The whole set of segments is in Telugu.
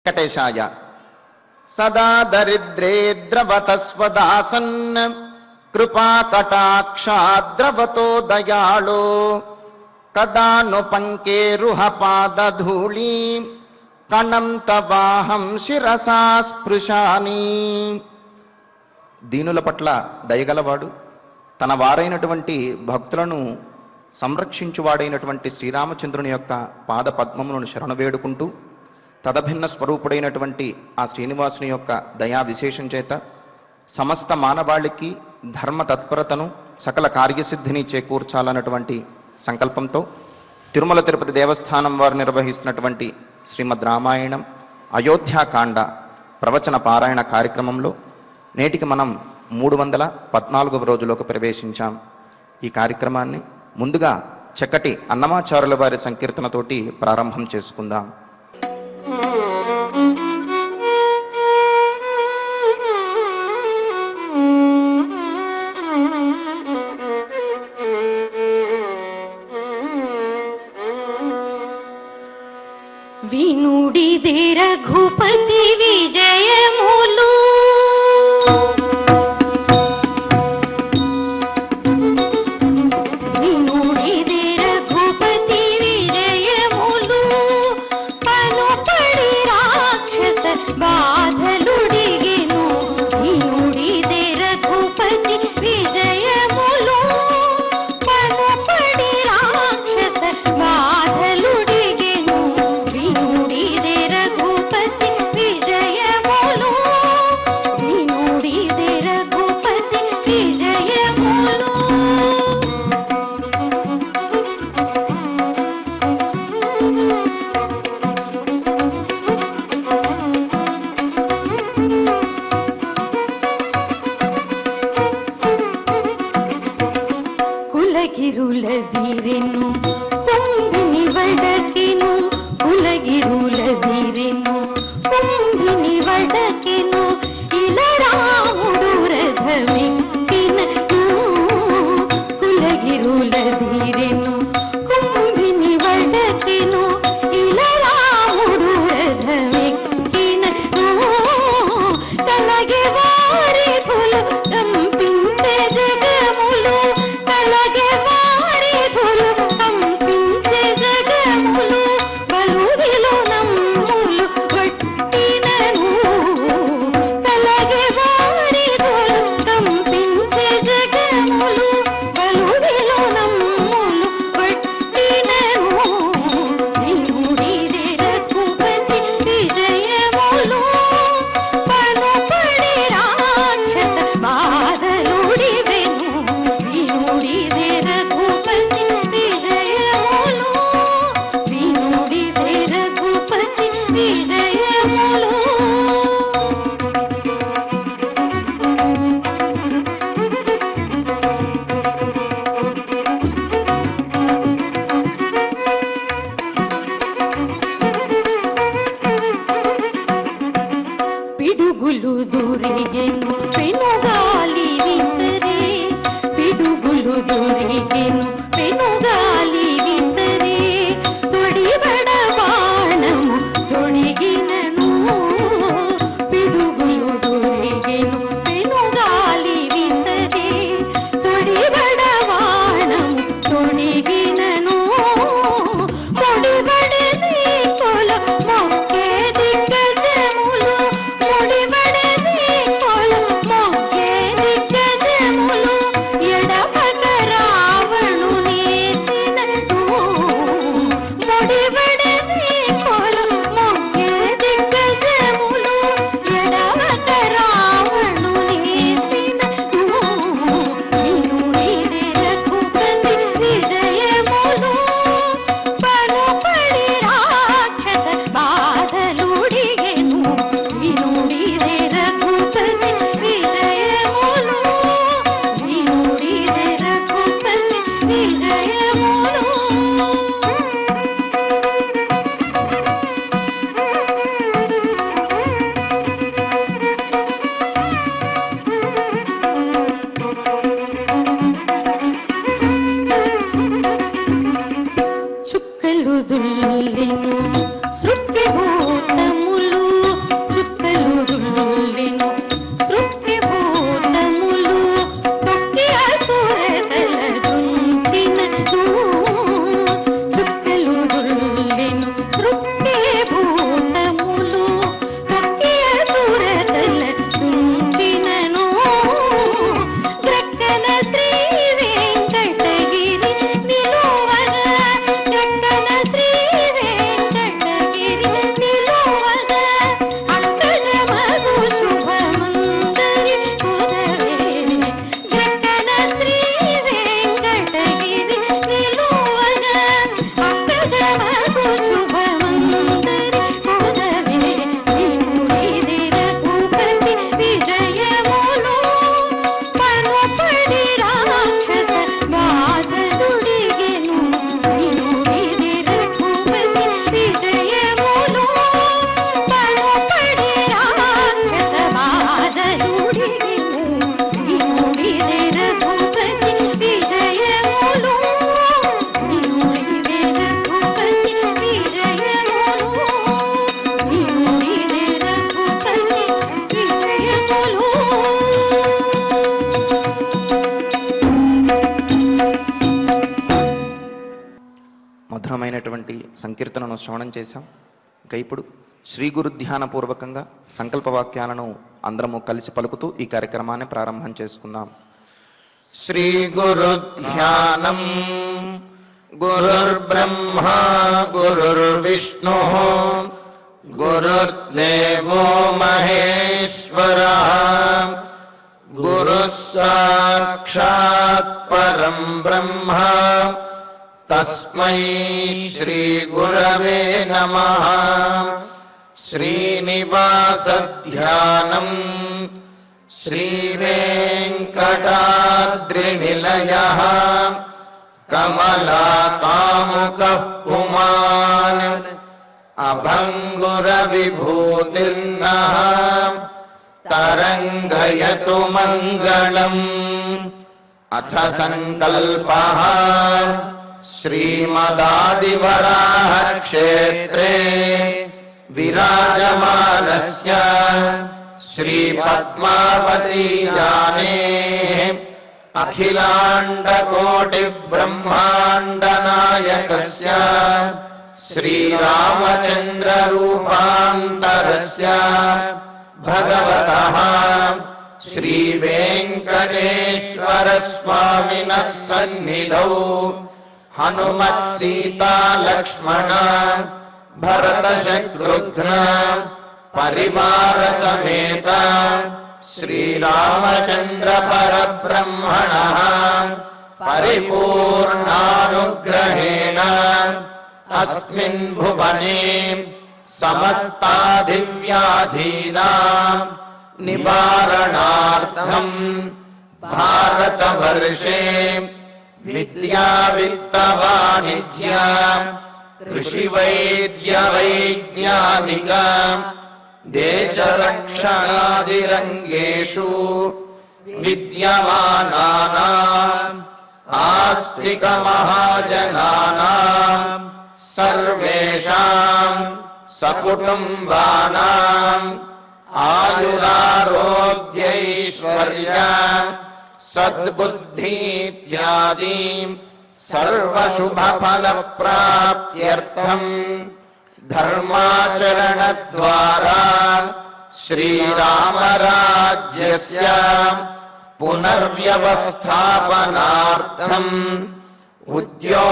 వెంకటేశాయ. సదా దరిద్రే ద్రవతస్వదాసన్ కృపాకటాక్షాద్రవతో దయాళో కదాను పంకేరుహ పాదధూళి కణం తవాహం శిరసా స్పృశాని. దీనుల పట్ల దయగలవాడు, తన వారైనటువంటి భక్తులను సంరక్షించువాడైనటువంటి శ్రీరామచంద్రుని యొక్క పాద పద్మములను శరణు వేడుకుంటూ తదభిన్న స్వరూపుడైనటువంటి ఆ శ్రీనివాసుని యొక్క దయా విశేషం చేత సమస్త మానవాళికి ధర్మ తత్పరతను సకల కార్యసిద్ధిని చేకూర్చాలన్నటువంటి సంకల్పంతో తిరుమల తిరుపతి దేవస్థానం వారు నిర్వహిస్తున్నటువంటి శ్రీమద్ రామాయణం అయోధ్యాకాండ ప్రవచన పారాయణ కార్యక్రమంలో నేటికి మనం 314వ రోజులోకి ప్రవేశించాం. ఈ కార్యక్రమాన్ని ముందుగా చక్కటి అన్నమాచారుల వారి సంకీర్తనతోటి ప్రారంభం చేసుకుందాం. వినుడిదే రఘుపతి విజయములు వినుడిదే రఘుపతి విజయములు పనుపడి రాక్షస బాధలుడిగెను. వినుడిదే రఘుపతి విజయములు పనుపడి రాక్షస బాధలుడిగెను. వినుడిదే రఘుపతి విజయములు వినుడిదే రఘుపతి విజయములు. కులగిరుల వీరెను కుంభిని వడకెను కులగిరుల వీరెను కుంభిని వడకెను ఇలా రాముడు రథమెక్కినను. కులగిరుల వీరెను కుంభిని వడకెను ఇలా రాముడు రథమెక్కినను. కలగే వారిధులు కంపించే జగములు కలగే వారిధులు కంపించే జగములు బలువిలో నమ్ములు కొట్టినను. కలగే వారిధులు కంపించే జగములు బలువిలో నమ్ములు కొట్టినను. వినుడిదే రఘుపతి విజయములు పనుపడి రాక్షస బాధలుడివెను. వినుడిదే రఘుపతి విజయములు వినుడిదే రఘుపతి విజయములు. పిడుగులు దూరిగెను పెనుగాలి విసరే పిడుగులు దూరిగెను పెనుగాలి విసరే తొడిబడ బాణము తొడిగినను. పిడుగులు దూరిగెను పెనుగాలి విసరే తొడిబడ బాణము తొడిగినను. ముడిబడని కొల మొక్కే దిగ్గజములు ముడిబడని కొల మొక్కే సంకీర్తనను శ్రవణం చేశాం. ఇంకా ఇప్పుడు శ్రీ గురు ధ్యానపూర్వకంగా సంకల్ప వాక్యాలను అందరము కలిసి పలుకుతూ ఈ కార్యక్రమాన్ని ప్రారంభం చేసుకుందాం. శ్రీ గురు ధ్యానం. గురుర్బ్రహ్మా గురుర్విష్ణు గురుర్దేవో మహేశ్వరః గురుః సాక్షాత్ పరం బ్రహ్మ తస్మై శ్రీ గురవే నమః. శ్రీనివాస ధ్యానం. శ్రీవేంకటాద్రినిలయః కమలాకాముకః పుమాన్ అభంగురవిభూతిర్నః తరంగయతు మంగళం. అథ సంకల్పః. శ్రీమదాదివరాహ క్షేత్రే విరాజమానస్య శ్రీ పద్మావతీ జానేః అఖిలాండకోటి బ్రహ్మాండ నాయకస్య శ్రీరామచంద్ర రూపాంతరస్య భగవతః శ్రీ వెంకటేశ్వర స్వామినః సన్నిధౌ హనుమత్ సీతా లక్ష్మణ భరత శత్రుఘ్న పరివార సమేత శ్రీరామచంద్ర పరబ్రహ్మణః పరిపూర్ణానుగ్రహేణ అస్మిన్ భువనే సమస్తాదివ్యాధీనాం నివారణార్థం భారతవర్షే విద్యా విత్త వాణిజ్య కృషి వైద్య వైజ్ఞానిక దేశరక్షణాదిరంగేషు విద్యమానానాం ఆస్తిక మహాజనానాం సర్వేషాం సకుటుంబానాం ఆయురారోగ్యైశ్వర్య సద్బుద్ధీత్యాది సర్వశుభఫలప్రాప్త్యర్థం ధర్మాచరణద్వారా శ్రీరామరాజ్యస్య పునర్వ్యవస్థాపనార్థం ఉద్యోగార్థినాం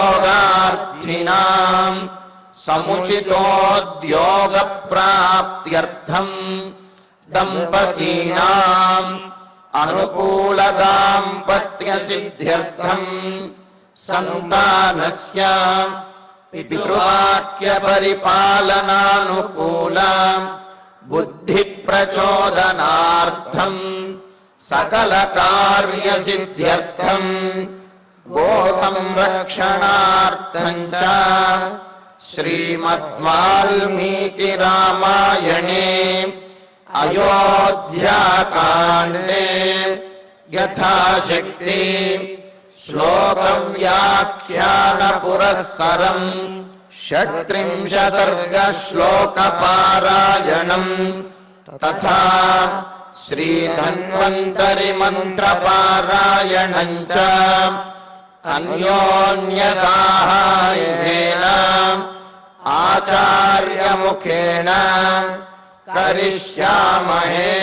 సముచితోద్యోగప్రాప్త్యర్థం దంపతీనాం అనుకూల దాంపత్య సిద్ధ్యర్థం సంతానస్య పితృవాక్య పరిపాలనానుకూల బుద్ధి ప్రచోదనార్థం సకల కార్య సిద్ధ్యర్థం గో సంరక్షణార్థం చ శ్రీమద్వాల్మీకి రామాయణే అయోధ్యాకాండే యథాశక్తి శ్లోక వ్యాఖ్యాన పురస్సరం 36 సర్గ శ్లోక పారాయణం తథా శ్రీ ధన్వంతరి మంత్ర పారాయణం చ అన్యోన్య సాహాయేన ఆచార్య ముఖేన కరిష్యామహే.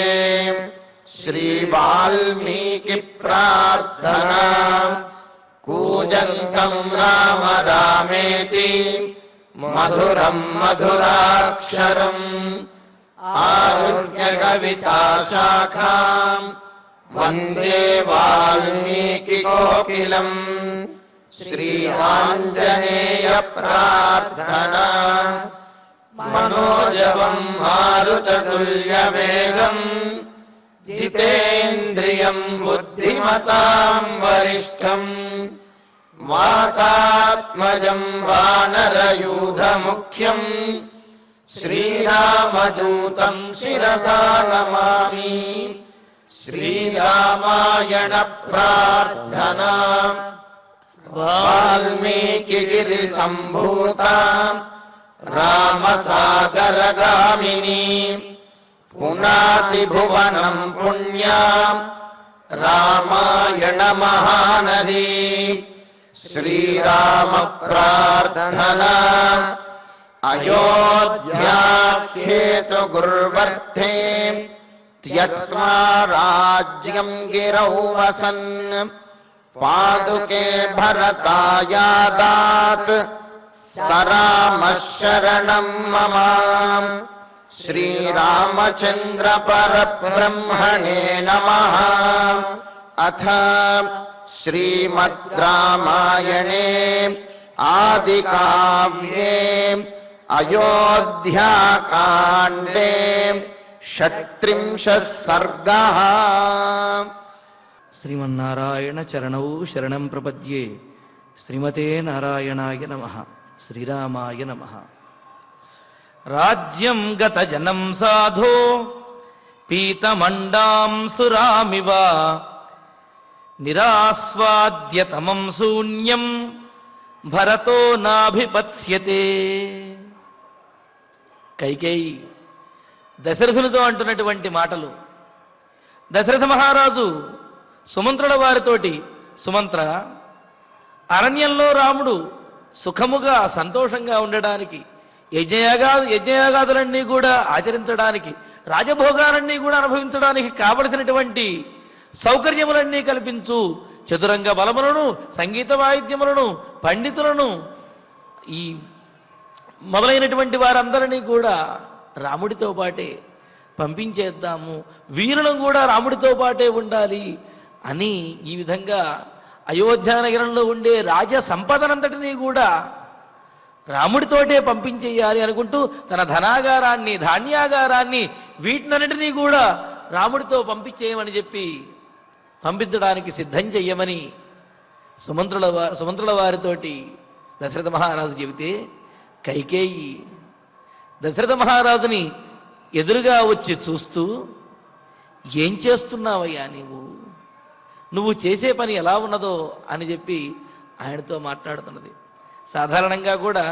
శ్రీ వాల్మీకి ప్రార్థనా. కూజంతం రామ రామేతి మధురం మధురాక్షరం ఆరుహ్య కవితా శాఖాం వందే వాల్మీకి కోకిలం. శ్రీ ఆంజనేయ ప్రార్థనా. మనోజవం మారుతతుల్యవేగం జితేంద్రియం బుద్ధిమతాం వరిష్టం వాతాత్మజం వానరయూధముఖ్యం శ్రీరామదూతం శిరసా నమామి. శ్రీరామాయణ ప్రార్థనా. వాల్మీకి గిరి సంభూత రామసాగరగామిని పునాతి భువనం పుణ్యా రామాయణ మహానది. శ్రీరామ ప్రార్థనా. అయోధ్యాఖ్యేతు గుర్వర్ధే త్యక్త్వా రాజ్యం గిరౌ వసన్ పాదుకే భరతాయాదాత్ సరామః శరణం మమ. శ్రీరామచంద్ర పరబ్రహ్మణే నమః. అథ శ్రీమద్ రామాయణే ఆదికావ్యే అయోధ్యాకాండే 36 సర్గః. శ్రీమన్నారాయణ చరణౌ శరణం ప్రపద్యే. శ్రీమతే నారాయణాయ నమః. శ్రీరామాయ నమః. రాజ్యం గత జనం సాధో పీతమండాం సురామివ నిరాస్వాద్యతమం శూన్యం భరతో నాభిపత్స్యతే. కైకేయి దశరథునితో అంటున్నటువంటి మాటలు. దశరథ మహారాజు సుమంత్రుల వారితోటి, సుమంత్ర, అరణ్యంలో రాముడు సుఖముగా సంతోషంగా ఉండడానికి, యజ్ఞయాగాదులన్నీ కూడా ఆచరించడానికి, రాజభోగాలన్నీ కూడా అనుభవించడానికి కావలసినటువంటి సౌకర్యములన్నీ కల్పించు. చతురంగ బలములను, సంగీత వాయిద్యములను, పండితులను, ఈ మొదలైనటువంటి వారందరినీ కూడా రాముడితో పాటే పంపించేద్దాము, వీరులను కూడా రాముడితో పాటే ఉండాలి అని ఈ విధంగా అయోధ్య నగరంలో ఉండే రాజ సంపదనంతటినీ కూడా రాముడితోటే పంపించేయాలి అనుకుంటూ తన ధనాగారాన్ని, ధాన్యాగారాన్ని, వీటినన్నిటినీ కూడా రాముడితో పంపించేయమని చెప్పి పంపించడానికి సిద్ధం చెయ్యమని సుమంత్రుల వారితోటి దశరథ మహారాజు చెబితే, కైకేయి దశరథ మహారాజుని ఎదురుగా వచ్చి చూస్తూ, ఏం చేస్తున్నావయ్యా నువ్వు చేసే పని ఎలా ఉన్నదో అని చెప్పి ఆయనతో మాట్లాడుతున్నది. సాధారణంగా కూడా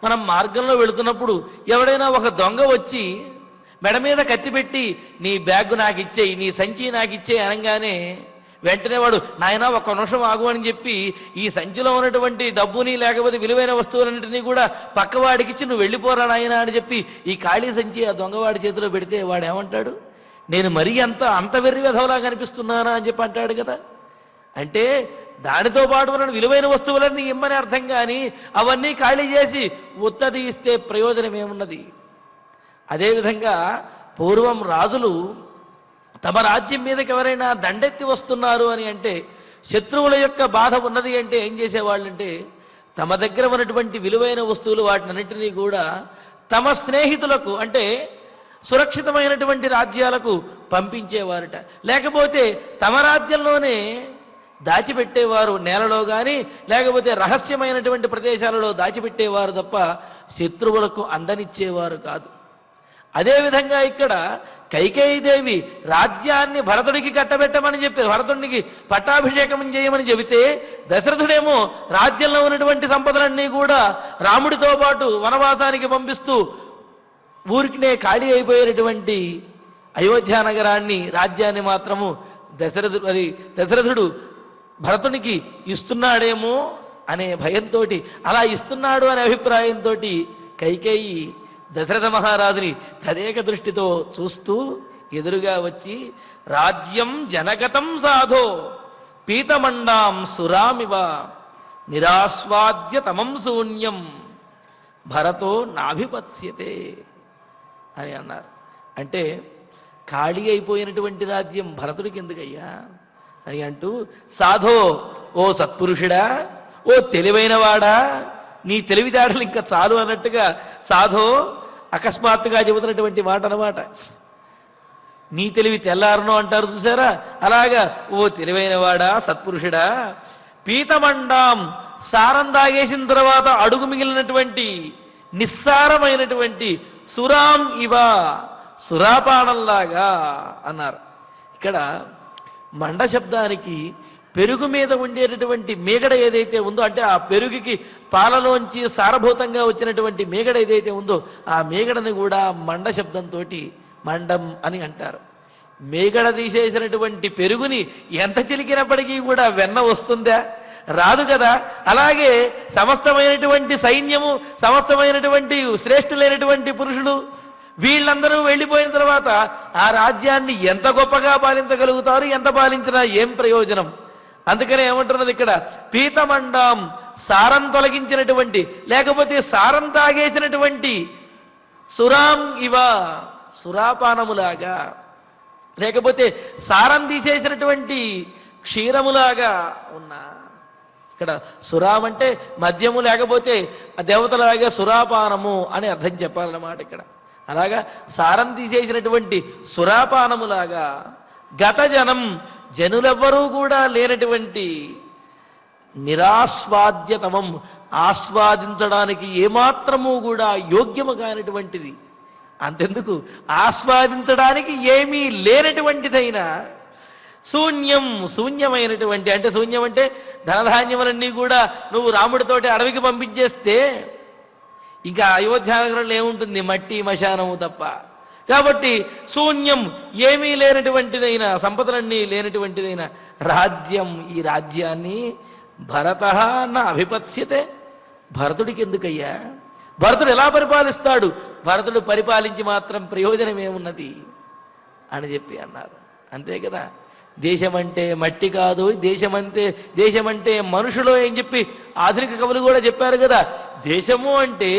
మనం మార్గంలో వెళుతున్నప్పుడు ఎవడైనా ఒక దొంగ వచ్చి మెడ మీద కత్తి పెట్టి నీ బ్యాగ్ నాకు ఇచ్చేయి, నీ సంచి నాకు ఇచ్చేయి అనగానే వెంటనే వాడు, నాయన ఒక్క నిమిషం ఆగు అని చెప్పి ఈ సంచిలో ఉన్నటువంటి డబ్బుని లేకపోతే విలువైన వస్తువులన్నింటినీ కూడా పక్కవాడికి ఇచ్చి నువ్వు వెళ్ళిపోరా నాయన అని చెప్పి ఈ ఖాళీ సంచి ఆ దొంగవాడి చేతిలో పెడితే వాడు ఏమంటాడు? నేను మరీ అంత వెర్రి వెధవలా కనిపిస్తున్నానా అని చెప్పి అంటాడు కదా. అంటే దానితో పాటు ఉన్న విలువైన వస్తువులన్నీ ఇమ్మని అర్థం, కానీ అవన్నీ ఖాళీ చేసి ఉత్తది ఇస్తే ప్రయోజనం ఏమున్నది? అదేవిధంగా పూర్వం రాజులు తమ రాజ్యం మీదకి ఎవరైనా దండెత్తి వస్తున్నారు అని అంటే, శత్రువుల యొక్క బాధ ఉన్నది అంటే ఏం చేసేవాళ్ళంటే, తమ దగ్గర ఉన్నటువంటి విలువైన వస్తువులు వాటినన్నింటినీ కూడా తమ స్నేహితులకు, అంటే సురక్షితమైనటువంటి రాజ్యాలకు పంపించేవారట. లేకపోతే తమ రాజ్యంలోనే దాచిపెట్టేవారు, నేలలో కానీ లేకపోతే రహస్యమైనటువంటి ప్రదేశాలలో దాచిపెట్టేవారు తప్ప శత్రువులకు అందనిచ్చేవారు కాదు. అదేవిధంగా ఇక్కడ కైకేయీదేవి రాజ్యాన్ని భరతుడికి కట్టబెట్టమని చెప్పి, భరతుడికి పట్టాభిషేకం చేయమని చెబితే, దశరథుడేమో రాజ్యంలో ఉన్నటువంటి సంపదలన్నీ కూడా రాముడితో పాటు వనవాసానికి పంపిస్తూ ఊరికినే ఖాళీ అయిపోయేటువంటి అయోధ్య నగరాన్ని, రాజ్యాన్ని మాత్రము దశరథుడు భరతునికి ఇస్తున్నాడేమో అనే భయంతో, అలా ఇస్తున్నాడు అనే అభిప్రాయంతో కైకేయి దశరథ మహారాజుని తదేక దృష్టితో చూస్తూ ఎదురుగా వచ్చి, రాజ్యం జనగతం సాధో పీతమండాం సురామివ నిరాస్వాద్య తమం శూన్యం భరతో నాభిపత్స్యతే అని అన్నారు. అంటే ఖాళీ అయిపోయినటువంటి రాజ్యం భరతుడికి ఎందుకయ్యా అని అంటూ, సాధో, ఓ సత్పురుషుడా, ఓ తెలివైనవాడా, నీ తెలివితేటలు ఇంకా చాలు అన్నట్టుగా సాధో అకస్మాత్తుగా చెబుతున్నటువంటి మాట అన్నమాట. నీ తెలివి తెల్లారను అంటారు చూసారా, అలాగా ఓ తెలివైనవాడా, సత్పురుషుడా, పీతమండాం, సారం తాగేసిన తర్వాత అడుగు మిగిలినటువంటి నిస్సారమైనటువంటి సురాం ఇవ, సురాపానంలాగా అన్నారు. ఇక్కడ మండ శబ్దానికి పెరుగు మీద ఉండేటటువంటి మేగడ ఏదైతే ఉందో, అంటే ఆ పెరుగుకి పాలలోంచి సారభూతంగా వచ్చినటువంటి మేగడ ఏదైతే ఉందో ఆ మేగడని కూడా మండ శబ్దంతో మండం అని అంటారు. మేగడ తీసేసినటువంటి పెరుగుని ఎంత చిలికినప్పటికీ కూడా వెన్న వస్తుందా? రాదు కదా. అలాగే సమస్తమైనటువంటి సైన్యము, సమస్తమైనటువంటి శ్రేష్ఠులైనటువంటి పురుషులు వీళ్ళందరూ వెళ్ళిపోయిన తర్వాత ఆ రాజ్యాన్ని ఎంత గొప్పగా పాలించగలుగుతారు? ఎంత పాలించినా ఏం ప్రయోజనం? అందుకనే ఏమంటున్నది ఇక్కడ, పీతమండాం, సారం తొలగించినటువంటి, లేకపోతే సారం తాగేసినటువంటి, సురాం ఇవ, సురాపానములాగా, లేకపోతే సారం తీసేసినటువంటి క్షీరములాగా ఉన్నా. ఇక్కడ సురాం అంటే మద్యము, లేకపోతే దేవతలాగా సురాపానము అని అర్థం చెప్పాలన్నమాట ఇక్కడ. అలాగా సారం తీసేసినటువంటి సురాపానములాగా, గత జనం, జనులెవ్వరూ కూడా లేనటువంటి, నిరాస్వాద్యతమం, ఆస్వాదించడానికి ఏమాత్రము కూడా యోగ్యము కానిటువంటిది. అంతెందుకు, ఆస్వాదించడానికి ఏమీ లేనటువంటిదైనా, శూన్యం, శూన్యమైనటువంటి, అంటే శూన్యం అంటే ధనధాన్యములన్నీ కూడా నువ్వు రాముడితోటి అడవికి పంపించేస్తే ఇంకా అయోధ్యానగరంలో ఏముంటుంది? మట్టి మశానము తప్ప. కాబట్టి శూన్యం, ఏమీ లేనటువంటిదైనా, సంపదలన్నీ లేనటువంటిదైనా రాజ్యం, ఈ రాజ్యాన్ని భరతః న అభిపత్స్యతే, భరతుడికి ఎందుకయ్యా? భరతుడు ఎలా పరిపాలిస్తాడు? భరతుడు పరిపాలించి మాత్రం ప్రయోజనం ఏమున్నది అని చెప్పి అన్నారు. అంతే కదా. దేశమంటే మట్టి కాదు, దేశమంటే మనుషులు అని చెప్పి ఆధునిక కవులు కూడా చెప్పారు కదా. దేశము అంటే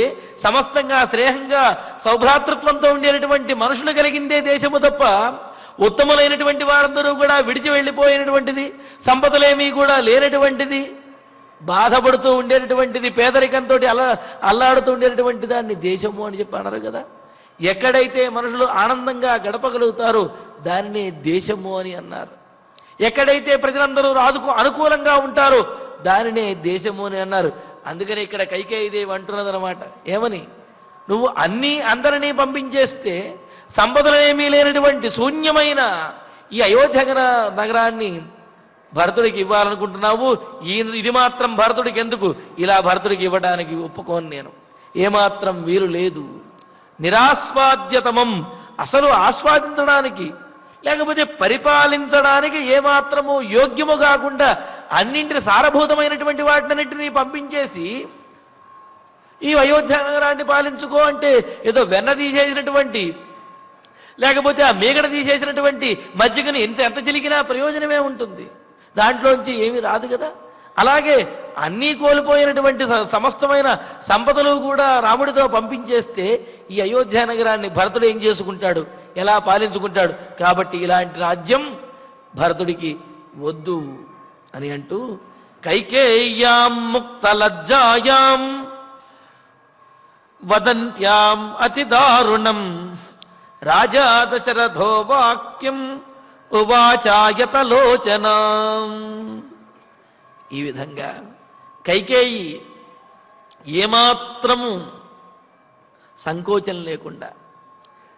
సమస్తంగా శ్రేయంగా సౌభ్రాతృత్వంతో ఉండేటటువంటి మనుషులు కలిగిందే దేశము తప్ప, ఉత్తములైనటువంటి వారందరూ కూడా విడిచి వెళ్ళిపోయినటువంటిది, సంపదలేమీ కూడా లేనటువంటిది, బాధపడుతూ ఉండేటటువంటిది, పేదరికంతో అల్లాడుతూ ఉండేటటువంటి దాన్ని దేశము అని చెప్పి అన్నారు కదా. ఎక్కడైతే మనుషులు ఆనందంగా గడపగలుగుతారో దానిని దేశము అని అన్నారు. ఎక్కడైతే ప్రజలందరూ రాజుకు అనుకూలంగా ఉంటారో దానినే దేశము అని అన్నారు. అందుకని ఇక్కడ కైకేయీదేవి అంటున్నదనమాట, ఏమని? నువ్వు అందరినీ పంపించేస్తే సంపదలేమీ లేనటువంటి శూన్యమైన ఈ అయోధ్య నగరాన్ని భరతుడికి ఇవ్వాలనుకుంటున్నావు. ఇది మాత్రం భరతుడికి ఎందుకు? ఇలా భరతుడికి ఇవ్వడానికి ఒప్పుకోను నేను, ఏమాత్రం వీలు లేదు. నిరాస్వాద్యతమం, అసలు ఆస్వాదించడానికి లేకపోతే పరిపాలించడానికి ఏమాత్రము యోగ్యము కాకుండా అన్నింటిని సారభూతమైనటువంటి వాటినన్నింటినీ పంపించేసి ఈ అయోధ్య నగరాన్ని పాలించుకో అంటే ఏదో వెన్న తీసేసినటువంటి, లేకపోతే ఆ మీగడ తీసేసినటువంటి మజ్జిగని ఎంత చిలికినా ప్రయోజనమే ఉంటుంది, దాంట్లోంచి ఏమీ రాదు కదా. అలాగే అన్నీ కోల్పోయినటువంటి సమస్తమైన సంపదలు కూడా రాముడితో పంపించేస్తే ఈ అయోధ్య నగరాన్ని భరతుడు ఏం చేసుకుంటాడు? ఎలా పాలించుకుంటాడు? కాబట్టి ఇలాంటి రాజ్యం భరతుడికి వద్దు అని అంటూ, కైకేయ్యాం ముక్త లజ్జాయాం వదంత్యాం అతి దారుణం రాజా దశరథో వాక్యం ఉవాచాయతలోచనాం. ఈ విధంగా కైకేయి ఏమాత్రము సంకోచం లేకుండా,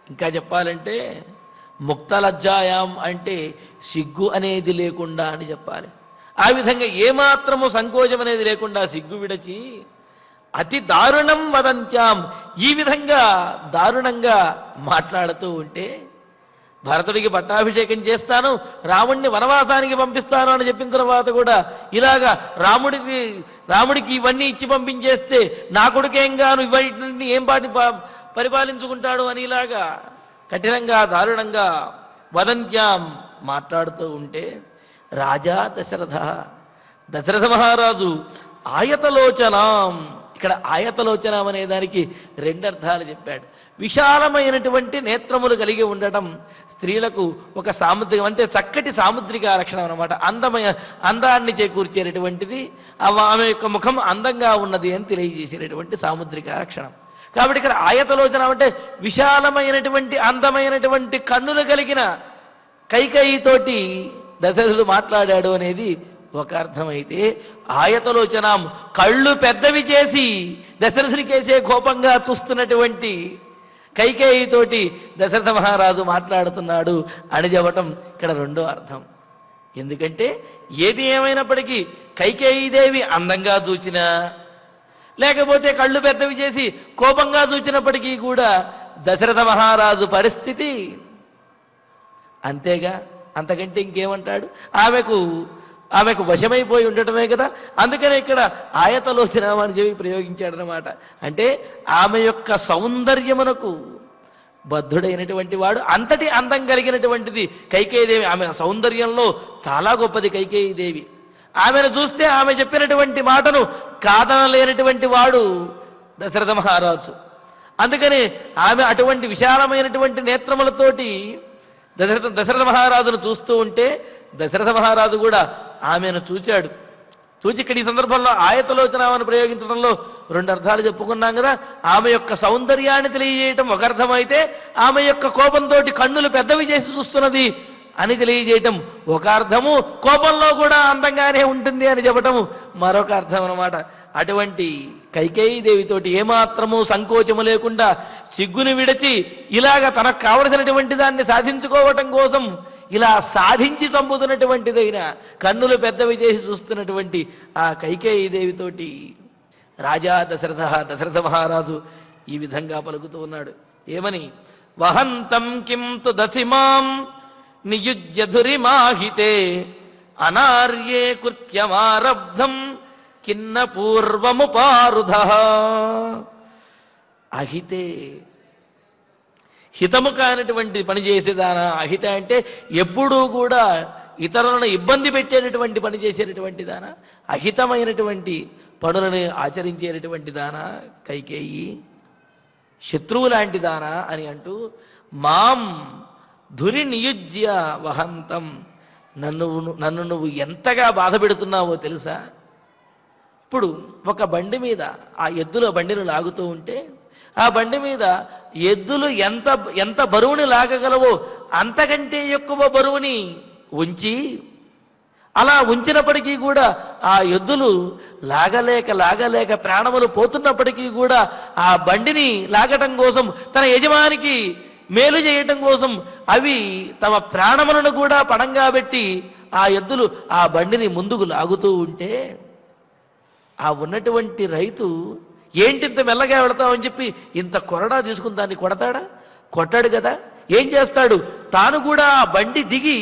ఇంకా చెప్పాలంటే ముక్తలజ్జాయాం అంటే సిగ్గు అనేది లేకుండా అని చెప్పాలి. ఆ విధంగా ఏమాత్రము సంకోచం అనేది లేకుండా సిగ్గు విడచి అతి దారుణం వదంత్యాం, ఈ విధంగా దారుణంగా మాట్లాడుతూ ఉంటే, భరతుడికి పట్టాభిషేకం చేస్తాను, రాముడిని వనవాసానికి పంపిస్తాను అని చెప్పిన తర్వాత కూడా ఇలాగా రాముడికి ఇవన్నీ ఇచ్చి పంపించేస్తే నా కొడుకేం గాను ఇవన్నీ ఏం పరిపాలించుకుంటాడు అని ఇలాగా కఠినంగా దారుణంగా వదంత్యాం మాట్లాడుతూ ఉంటే, రాజా దశరథ మహారాజు ఆయతలోచనాం, ఇక్కడ ఆయతలోచనం అనే దానికి రెండు అర్థాలు చెప్పాడు. విశాలమైనటువంటి నేత్రములు కలిగి ఉండటం స్త్రీలకు ఒక సాముద్రికం, అంటే చక్కటి సాముద్రిక లక్షణం అనమాట. అందాన్ని చేకూర్చేటటువంటిది, ఆమె యొక్క ముఖం అందంగా ఉన్నది అని తెలియజేసేటటువంటి సాముద్రిక లక్షణం. కాబట్టి ఇక్కడ ఆయతలోచన అంటే విశాలమైనటువంటి అందమైనటువంటి కన్నులు కలిగిన కైకేయితోటి దశరథుడు మాట్లాడాడు అనేది ఒక అర్థమైతే, ఆయతలోచనం కళ్ళు పెద్దవి చేసి దశరథునికేసే కోపంగా చూస్తున్నటువంటి కైకేయితోటి దశరథ మహారాజు మాట్లాడుతున్నాడు అని చెప్పటం ఇక్కడ రెండో అర్థం. ఎందుకంటే ఏది ఏమైనప్పటికీ కైకేయీదేవి అందంగా చూచినా, లేకపోతే కళ్ళు పెద్దవి చేసి కోపంగా చూచినప్పటికీ కూడా దశరథ మహారాజు పరిస్థితి అంతేగా, అంతకంటే ఇంకేమంటాడు? ఆమెకు ఆమెకు వశమైపోయి ఉండటమే కదా. అందుకనే ఇక్కడ ఆయతలోచన అని చెప్పి ప్రయోగించాడనమాట. అంటే ఆమె యొక్క సౌందర్యమునకు బద్ధుడైనటువంటి వాడు, అంతటి అందం కలిగినటువంటిది కైకేయీదేవి. ఆమె సౌందర్యంలో చాలా గొప్పది కైకేయీదేవి. ఆమెను చూస్తే ఆమె చెప్పినటువంటి మాటను కాదనలేనటువంటి వాడు దశరథ మహారాజు. అందుకని ఆమె అటువంటి విశాలమైనటువంటి నేత్రములతోటి దశరథ మహారాజును చూస్తూ ఉంటే దశరథ మహారాజు కూడా ఆమెను చూచాడు. చూచి ఇక్కడ ఈ సందర్భంలో ఆయతలోచనామని ప్రయోగించడంలో రెండు అర్థాలు చెప్పుకున్నాం కదా. ఆమె యొక్క సౌందర్యాన్ని తెలియజేయటం ఒక అర్థమైతే, ఆమె యొక్క కోపంతో కన్నులు పెద్దవి చేసి చూస్తున్నది అని తెలియజేయటం ఒక అర్థము, కోపంలో కూడా అందంగానే ఉంటుంది అని చెప్పటము మరొక అర్థం అన్నమాట. అటువంటి కైకేయీదేవితోటి ఏమాత్రము సంకోచము లేకుండా సిగ్గుని విడిచి ఇలాగ తనకు కావలసినటువంటి దాన్ని సాధించుకోవటం కోసం ఇలా సాధించి చంపుతున్నటువంటిదైన కన్నులు పెద్దవి చేసి చూస్తున్నటువంటి ఆ కైకేయీదేవితోటి రాజా దశరథ మహారాజు ఈ విధంగా పలుకుతూ ఉన్నాడు. ఏమని? వహంతం కిం తు దశిమాం నియుజ్యధురిమాహితే అనార్యే కృత్యమారబ్ధం కిన్న పూర్వముపారుధ. అహితే హితము కానిటువంటి పని చేసేదానా? అహిత అంటే ఎప్పుడూ కూడా ఇతరులను ఇబ్బంది పెట్టేటటువంటి పని చేసేటటువంటి దానా, అహితమైనటువంటి పనులను ఆచరించేటటువంటి దానా కైకేయి, శత్రువు లాంటి దానా అని అంటూ మాం ధురి నియుజ్య వహంతం, నన్ను నువ్వు ఎంతగా బాధ పెడుతున్నావో తెలుసా? ఇప్పుడు ఒక బండి మీద ఆ ఎద్దుల బండిని లాగుతూ ఉంటే ఆ బండి మీద ఎద్దులు ఎంత బరువుని లాగగలవో అంతకంటే ఎక్కువ బరువుని ఉంచి, అలా ఉంచినప్పటికీ కూడా ఆ ఎద్దులు లాగలేక ప్రాణములు పోతున్నప్పటికీ కూడా ఆ బండిని లాగటం కోసం, తన యజమానికి మేలు చేయటం కోసం అవి తమ ప్రాణములను కూడా పణంగా పెట్టి ఆ ఎద్దులు ఆ బండిని ముందుకు లాగుతూ ఉంటే ఆ ఉన్నటువంటి రైతు ఏంటి ఇంత మెల్లగా వెళతామని చెప్పి ఇంత కొరడా తీసుకుని దాన్ని కొడతాడా? కొట్టాడు కదా. ఏం చేస్తాడు? తాను కూడా ఆ బండి దిగి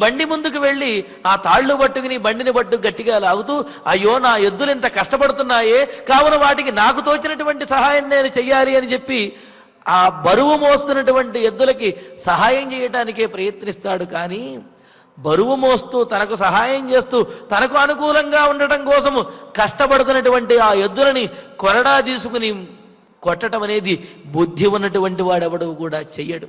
బండి ముందుకు వెళ్ళి ఆ తాళ్ళు పట్టుకుని బండిని పట్టు గట్టిగా లాగుతూ, అయ్యో నా ఎద్దులు ఇంత కష్టపడుతున్నాయే, కావున వాటికి నాకు తోచినటువంటి సహాయం నేను చెయ్యాలి అని చెప్పి ఆ బరువు మోస్తున్నటువంటి ఎద్దులకి సహాయం చేయటానికే ప్రయత్నిస్తాడు. కానీ బరువు మోస్తూ తనకు సహాయం చేస్తూ తనకు అనుకూలంగా ఉండటం కోసము కష్టపడుతున్నటువంటి ఆ ఎద్దులని కొరడా తీసుకుని కొట్టడం అనేది బుద్ధి ఉన్నటువంటి వాడెవడు కూడా చెయ్యడు.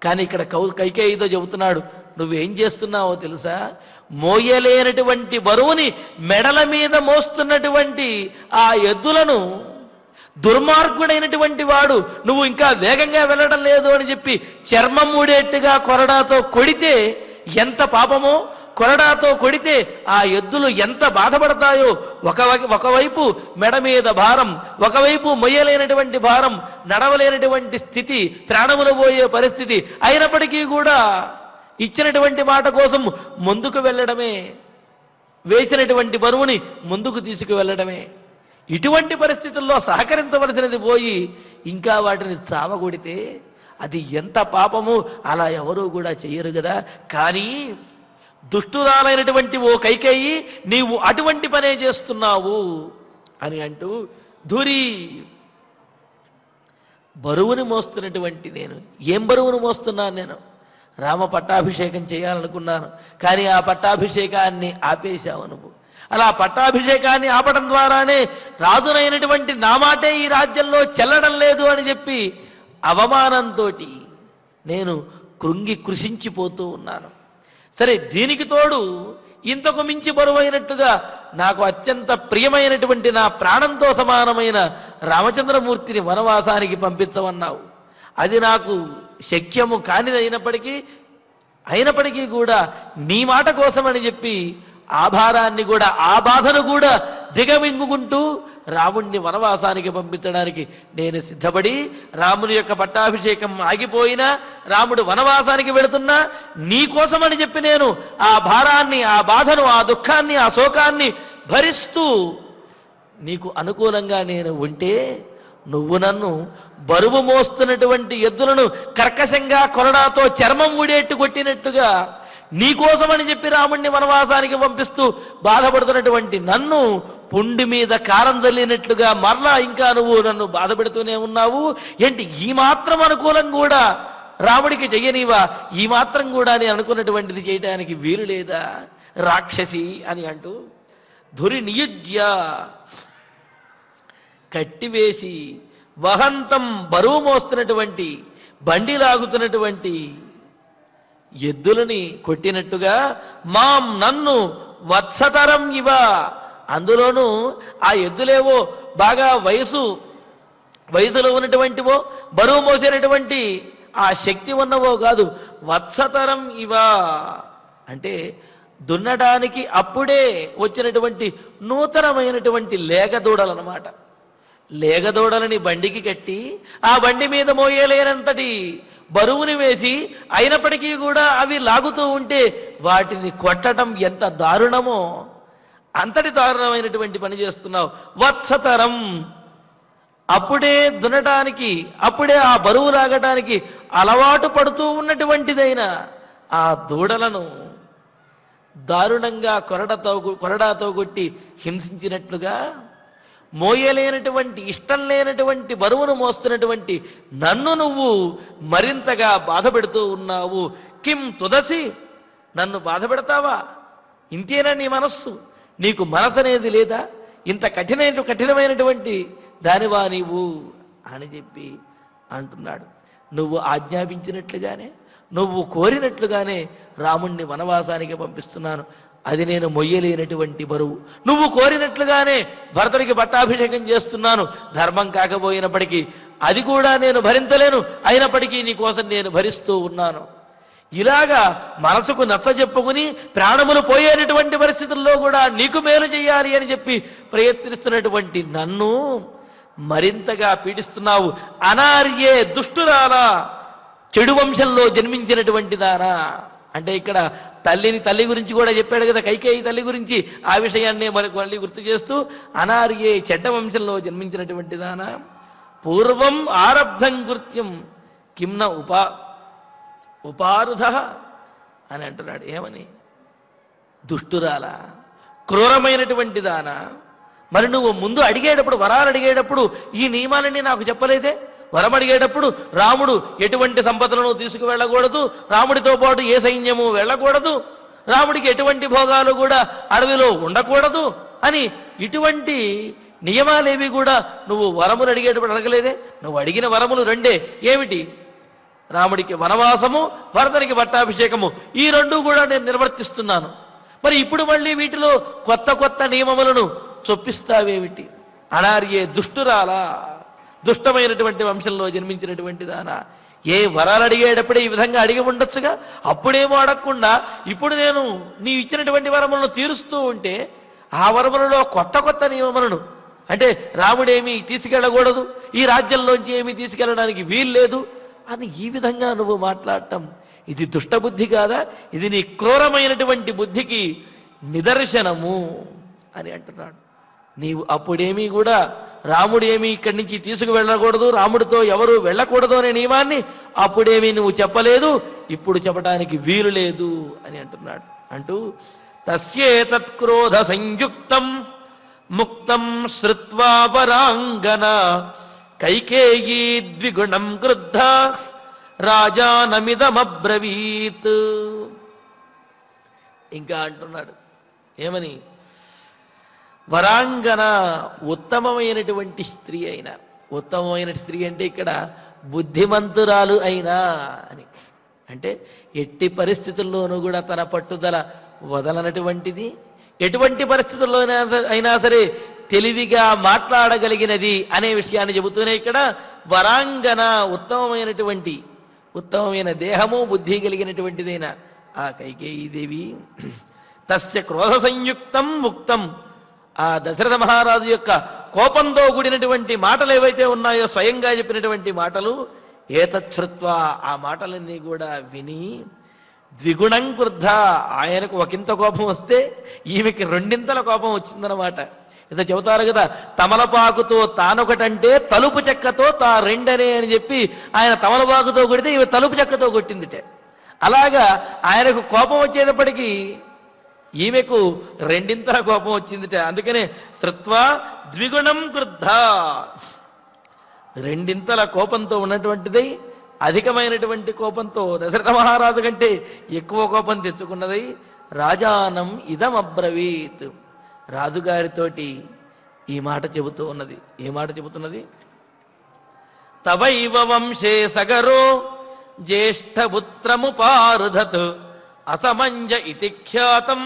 కానీ ఇక్కడ కైకేయితో చెబుతున్నాడు, నువ్వేం చేస్తున్నావో తెలుసా? మోయలేనటువంటి బరువుని మెడల మీద మోస్తున్నటువంటి ఆ ఎద్దులను దుర్మార్గుడైనటువంటి వాడు నువ్వు ఇంకా వేగంగా వెళ్ళడం లేదు అని చెప్పి చర్మం మూడేట్టుగా కొరడాతో కొడితే ఎంత పాపమో, కొరడాతో కొడితే ఆ ఎద్దులు ఎంత బాధపడతాయో. ఒకవైపు మెడ మీద భారం, ఒకవైపు మొయ్యలేనటువంటి భారం, నడవలేనటువంటి స్థితి, ప్రాణములు పోయే పరిస్థితి అయినప్పటికీ కూడా ఇచ్చినటువంటి మాట కోసం ముందుకు వెళ్ళడమే, వేసినటువంటి బరువుని ముందుకు తీసుకువెళ్ళడమే. ఇటువంటి పరిస్థితుల్లో సహకరించవలసినది పోయి ఇంకా వాటిని చావగొడితే అది ఎంత పాపము. అలా ఎవరూ కూడా చెయ్యరు కదా. కానీ దుష్టురాలైనటువంటి ఓ కైకేయి, నీవు అటువంటి పనే చేస్తున్నావు అని అంటూ ధురి, బరువుని మోస్తున్నటువంటి నేను ఏం బరువును మోస్తున్నాను? నేను రామ పట్టాభిషేకం చేయాలనుకున్నాను, కానీ ఆ పట్టాభిషేకాన్ని ఆపేశావు నువ్వు. అలా పట్టాభిషేకాన్ని ఆపడం ద్వారానే రాజునైనటువంటి నా మాటే ఈ రాజ్యంలో చెల్లడం లేదు అని చెప్పి అవమానంతో నేను కృషించిపోతూ ఉన్నాను. సరే, దీనికి తోడు ఇంతకు మించి బరువైనట్టుగా నాకు అత్యంత ప్రియమైనటువంటి నా ప్రాణంతో సమానమైన రామచంద్రమూర్తిని వనవాసానికి పంపించమన్నావు. అది నాకు శక్యము అయినప్పటికీ కూడా నీ మాట కోసమని చెప్పి ఆ భారాన్ని కూడా, ఆ బాధను కూడా దిగమింగుకుంటూ రాముణ్ణి వనవాసానికి పంపించడానికి నేను సిద్ధపడి, రాముని యొక్క పట్టాభిషేకం ఆగిపోయినా, రాముడు వనవాసానికి వెళుతున్నా నీ కోసమని చెప్పి నేను ఆ భారాన్ని, ఆ బాధను, ఆ దుఃఖాన్ని, ఆ శోకాన్ని భరిస్తూ నీకు అనుకూలంగా నేను ఉంటే, నువ్వు నన్ను బరువు మోస్తున్నటువంటి ఎద్దులను కర్కశంగా కొరడాతో చర్మం ఊడేట్టు కొట్టినట్టుగా నీకోసమని చెప్పి రాముణ్ణి వనవాసానికి పంపిస్తూ బాధపడుతున్నటువంటి నన్ను పుండి మీద కారం చల్లినట్లుగా మరలా ఇంకా నువ్వు నన్ను బాధ పెడుతూనే ఉన్నావు ఏంటి? ఈ మాత్రం అనుకూలం కూడా రాముడికి చెయ్యనివా? ఈ మాత్రం కూడా నేను అనుకున్నటువంటిది చేయటానికి వీలు లేదా రాక్షసి అని అంటూ ధురి నియుజ్య కట్టివేసి వహంతం బరువు మోస్తున్నటువంటి బండి లాగుతున్నటువంటి ఎద్దులని కొట్టినట్టుగా మాం నన్ను వత్సతరం ఇవ, అందులోనూ ఆ ఎద్దులేవో బాగా వయసులో ఉన్నటువంటివో బరువు మోసేటటువంటి ఆ శక్తి ఉన్నవో కాదు, వత్సతరం ఇవ అంటే దున్నడానికి అప్పుడే వచ్చినటువంటి నూతనమైనటువంటి లేగదూడలన్నమాట. లేగదూడలని బండికి కట్టి ఆ బండి మీద మోయలేనంతటి బరువుని వేసి అయినప్పటికీ కూడా అవి లాగుతూ ఉంటే వాటిని కొట్టడం ఎంత దారుణమో అంతటి దారుణమైనటువంటి పని చేస్తున్నావు. వత్సతరం అప్పుడే దున్నటానికి అప్పుడే ఆ బరువు లాగటానికి అలవాటు పడుతూ ఉన్నటువంటిదైన ఆ దూడలను దారుణంగా కొరడాతో కొట్టి హింసించినట్లుగా మోయలేనటువంటి ఇష్టం లేనటువంటి బరువును మోస్తున్నటువంటి నన్ను నువ్వు మరింతగా బాధ పెడుతూ ఉన్నావు. కిం తుదసి, నన్ను బాధ పెడతావా? ఇంతేనా నీ మనస్సు? నీకు మనసు అనేది లేదా? ఇంత కఠినమైనటువంటి దానివా నీవు అని చెప్పి అంటున్నాడు. నువ్వు ఆజ్ఞాపించినట్లుగానే నువ్వు కోరినట్లుగానే రాముణ్ణి వనవాసానికి పంపిస్తున్నాను. అది నేను మొయ్యలేనటువంటి బరువు. నువ్వు కోరినట్లుగానే భరతుడికి పట్టాభిషేకం చేస్తున్నాను. ధర్మం కాకపోయినప్పటికీ అది కూడా నేను భరించలేను, అయినప్పటికీ నీ కోసం నేను భరిస్తూ ఉన్నాను. ఇలాగా మనసుకు నచ్చజెప్పుకుని ప్రాణములు పోయేటటువంటి పరిస్థితుల్లో కూడా నీకు మేలు చేయాలి అని చెప్పి ప్రయత్నిస్తున్నటువంటి నన్ను మరింతగా పీడిస్తున్నావు. అనార్యే దుష్టురాలా, చెడు వంశంలో జన్మించినటువంటి దానా అంటే ఇక్కడ తల్లి గురించి కూడా చెప్పాడు కదా, కైకేయి తల్లి గురించి. ఆ విషయాన్నే మనకు మళ్ళీ గుర్తు చేస్తూ అనార్యే చెడ్డ వంశంలో జన్మించినటువంటి దానా పూర్వం ఆరబ్ధం కృత్యం కిమ్న ఉపారుధ అని అంటున్నాడు. ఏమని? దుష్టురాల, క్రూరమైనటువంటి దానా. మరి నువ్వు ముందు అడిగేటప్పుడు, వరాలు అడిగేటప్పుడు ఈ నియమాలన్నీ నాకు చెప్పలేదే? వరం అడిగేటప్పుడు రాముడు ఎటువంటి సంపదలను తీసుకువెళ్ళకూడదు, రాముడితో పాటు ఏ సైన్యము వెళ్ళకూడదు, రాముడికి ఎటువంటి భోగాలు కూడా అడవిలో ఉండకూడదు అని ఇటువంటి నియమాలేవి కూడా నువ్వు వరములు అడిగేటప్పుడు అడగలేదే? నువ్వు అడిగిన వరములు రెండే. ఏమిటి? రాముడికి వనవాసము, భరతునికి పట్టాభిషేకము. ఈ రెండు కూడా నేను నిర్వర్తిస్తున్నాను. మరి ఇప్పుడు మళ్ళీ వీటిలో కొత్త నియమములను చొప్పిస్తావేమిటి? అనార్యే దుష్టురాలా, దుష్టమైనటువంటి వంశంలో జన్మించినటువంటి దానా. ఏ వరాలు అడిగేటప్పుడే ఈ విధంగా అడిగి ఉండొచ్చుగా, అప్పుడేమో అడగకుండా ఇప్పుడు నేను నీవు ఇచ్చినటువంటి వరములను తీరుస్తూ ఉంటే ఆ వరములలో కొత్త నియమములను, అంటే రాముడేమీ తీసుకెళ్ళకూడదు, ఈ రాజ్యంలోంచి ఏమీ తీసుకెళ్ళడానికి వీల్లేదు అని ఈ విధంగా నువ్వు మాట్లాడటం ఇది దుష్టబుద్ధి కాదా? ఇది నీ క్రూరమైనటువంటి బుద్ధికి నిదర్శనము అని అంటున్నాడు. నీవు అప్పుడేమీ కూడా రాముడు ఏమీ ఇక్కడి నుంచి తీసుకువెళ్ళకూడదు, రాముడితో ఎవరు వెళ్ళకూడదు అనే నియమాన్ని అప్పుడేమీ నువ్వు చెప్పలేదు, ఇప్పుడు చెప్పడానికి వీలు లేదు అని అంటున్నాడు. అంటూ తస్యేతత్క్రోధ సంయుక్తం ముక్తం శ్రుత్వా వరాంగన కైకేయీ ద్విగుణం క్రుద్ధ రాజానమిదమబ్రవీత్. ఇంకా అంటున్నాడు ఏమని? వరాంగన, ఉత్తమమైనటువంటి స్త్రీ అయినా, ఉత్తమమైన స్త్రీ అంటే ఇక్కడ బుద్ధిమంతురాలు అయినా అని అంటే ఎట్టి పరిస్థితుల్లోనూ కూడా తన పట్టుదల వదలనటువంటిది, ఎటువంటి పరిస్థితుల్లో అయినా సరే తెలివిగా మాట్లాడగలిగినది అనే విషయాన్ని చెబుతూనే ఇక్కడ వరాంగన, ఉత్తమమైన దేహము బుద్ధి కలిగినటువంటిదైన ఆ కైకేయీదేవి. తస్య క్రోధ సంయుక్తం ముక్తం, ఆ దశరథ మహారాజు యొక్క కోపంతో కూడినటువంటి మాటలు ఏవైతే ఉన్నాయో స్వయంగా చెప్పినటువంటి మాటలు, ఏతచ్ఛృత్వా ఆ మాటలన్నీ కూడా విని ద్విగుణం క్రుద్ధ, ఆయనకు ఒకంత కోపం వస్తే ఈమెకి రెండింతల కోపం వచ్చిందనమాట. ఇదో చెబుతారు కదా, తమలపాకుతో తానొకటంటే తలుపు చెక్కతో తా రెండనే అని చెప్పి ఆయన తమలపాకుతో కొడితే ఈమె తలుపు చెక్కతో కొట్టిందిటే. అలాగా ఆయనకు కోపం వచ్చేటప్పటికీ ఈమెకు రెండింతల కోపం వచ్చిందిట. అందుకనే శ్రుత్వా ద్విగుణం క్రుద్ధ, రెండింతల కోపంతో ఉన్నటువంటిది, అధికమైనటువంటి కోపంతో దశరథ మహారాజు కంటే ఎక్కువ కోపం తెచ్చుకున్నది. రాజానం ఇదమబ్రవీత్, రాజుగారితోటి ఈ మాట చెబుతూ ఉన్నది. ఏ మాట చెబుతున్నది? తవైవ వంశే సగరో జ్యేష్ఠపుత్రముపారుధత్ అసమంజ ఇతి ఖ్యాతం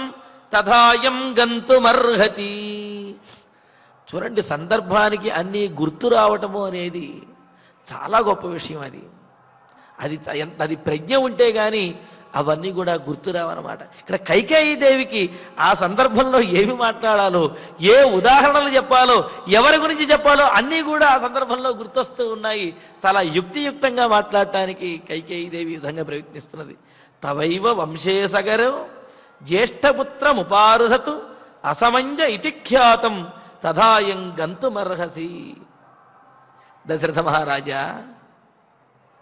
తథాయం గంతుమర్హతి. చూడండి, సందర్భానికి అన్నీ గుర్తు రావటము అనేది చాలా గొప్ప విషయం. అది ప్రజ్ఞ ఉంటే కానీ అవన్నీ కూడా గుర్తు రావన్నమాట. ఇక్కడ కైకేయీదేవికి ఆ సందర్భంలో ఏమి మాట్లాడాలో, ఏ ఉదాహరణలు చెప్పాలో, ఎవరి గురించి చెప్పాలో అన్నీ కూడా ఆ సందర్భంలో గుర్తొస్తూ ఉన్నాయి. చాలా యుక్తియుక్తంగా మాట్లాడటానికి కైకేయీదేవి విధంగా ప్రయత్నిస్తున్నది. తవైవ వంశే సగరో జ్యేష్ఠపుత్రముపారుధతు అసమంజ ఇతి ఖ్యాతం తథాయం గంతుమర్హసి. దశరథ మహారాజా,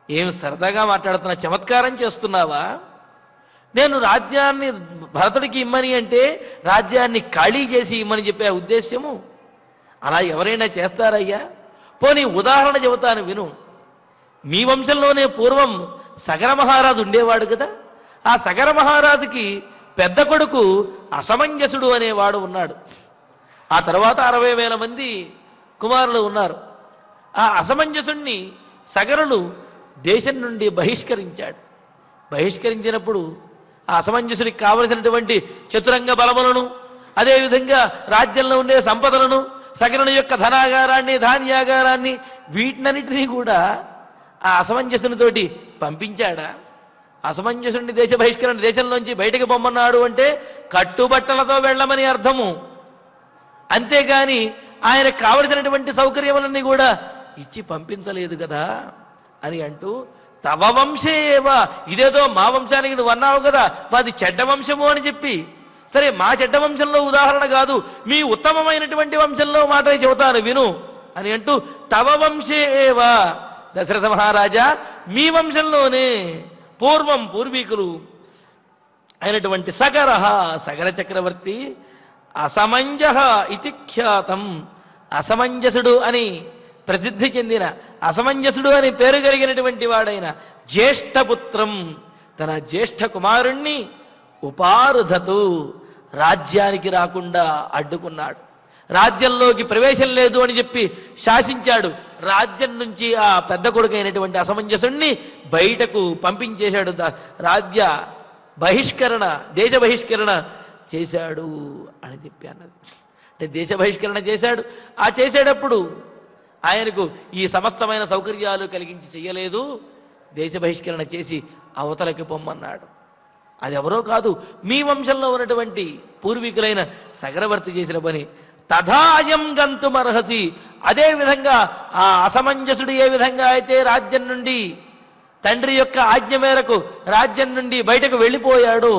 ఏం సరదాగా మాట్లాడుతున్నా, చమత్కారం చేస్తున్నావా? నేను రాజ్యాన్ని భరతుడికి ఇమ్మని అంటే రాజ్యాన్ని ఖాళీ చేసి ఇమ్మని చెప్పే ఉద్దేశ్యము అలా ఎవరైనా చేస్తారయ్యా? పోనీ ఉదాహరణ చెబుతాను విను. మీ వంశంలోనే పూర్వం సగర మహారాజు ఉండేవాడు కదా. ఆ సగర మహారాజుకి పెద్ద కొడుకు అసమంజసుడు అనేవాడు ఉన్నాడు. ఆ తర్వాత 60,000 మంది కుమారులు ఉన్నారు. ఆ అసమంజసుణ్ణి సగరులు దేశం నుండి బహిష్కరించాడు. బహిష్కరించినప్పుడు ఆ అసమంజసుడికి కావలసినటువంటి చతురంగ బలములను, అదేవిధంగా రాజ్యంలో ఉండే సంపదలను, సగరుని యొక్క ధనాగారాన్ని, ధాన్యాగారాన్ని, వీటినన్నిటినీ కూడా ఆ అసమంజసునితోటి పంపించాడా? అసమంజసుని దేశ బహిష్కరణ, దేశంలోంచి బయటకు పొమ్మన్నాడు అంటే కట్టుబట్టలతో వెళ్ళమని అర్థము. అంతేగాని ఆయనకు కావలసినటువంటి సౌకర్యములన్నీ కూడా ఇచ్చి పంపించలేదు కదా అని అంటూ, తవ వంశేవా, ఇదేదో మా వంశానికి నువ్వు అన్నావు కదా, మాది చెడ్డ వంశము అని చెప్పి, సరే మా చెడ్డ వంశంలో ఉదాహరణ కాదు, మీ ఉత్తమమైనటువంటి వంశంలో మాట చెబుతాను విను అని అంటూ, తవ వంశేవా దశరథ మహారాజా, మీ వంశంలోనే పూర్వం పూర్వీకులు అయినటువంటి సగర చక్రవర్తి అసమంజ ఇతి ఖ్యాతం, అసమంజసుడు అని ప్రసిద్ధి చెందిన, అసమంజసుడు అని పేరు కలిగినటువంటి వాడైన జ్యేష్ఠపుత్రం, తన జ్యేష్ఠ కుమారుణ్ణి ఉపారుధతు, రాజ్యానికి రాకుండా అడ్డుకున్నాడు. రాజ్యంలోకి ప్రవేశం లేదు అని చెప్పి శాసించాడు. రాజ్యం నుంచి ఆ పెద్ద కొడుకైనటువంటి అసమంజసుణ్ణి బయటకు పంపించేశాడు. రాజ్య బహిష్కరణ, దేశ బహిష్కరణ చేశాడు అని చెప్పి అన్నది. అంటే దేశ బహిష్కరణ చేశాడు. ఆ చేసేటప్పుడు ఆయనకు ఈ సమస్తమైన సౌకర్యాలు కలిగించి చెయ్యలేదు. దేశ బహిష్కరణ చేసి అవతలకి పొమ్మన్నాడు. అది ఎవరో కాదు, మీ వంశంలో ఉన్నటువంటి పూర్వీకులైన సగరవర్తి చేసిన పని. తథాయం గంతుమర్హసి, అదేవిధంగా ఆ అసమంజసుడు ఏ విధంగా అయితే రాజ్యం నుండి తండ్రి యొక్క ఆజ్ఞ మేరకు రాజ్యం నుండి బయటకు వెళ్ళిపోయాడు,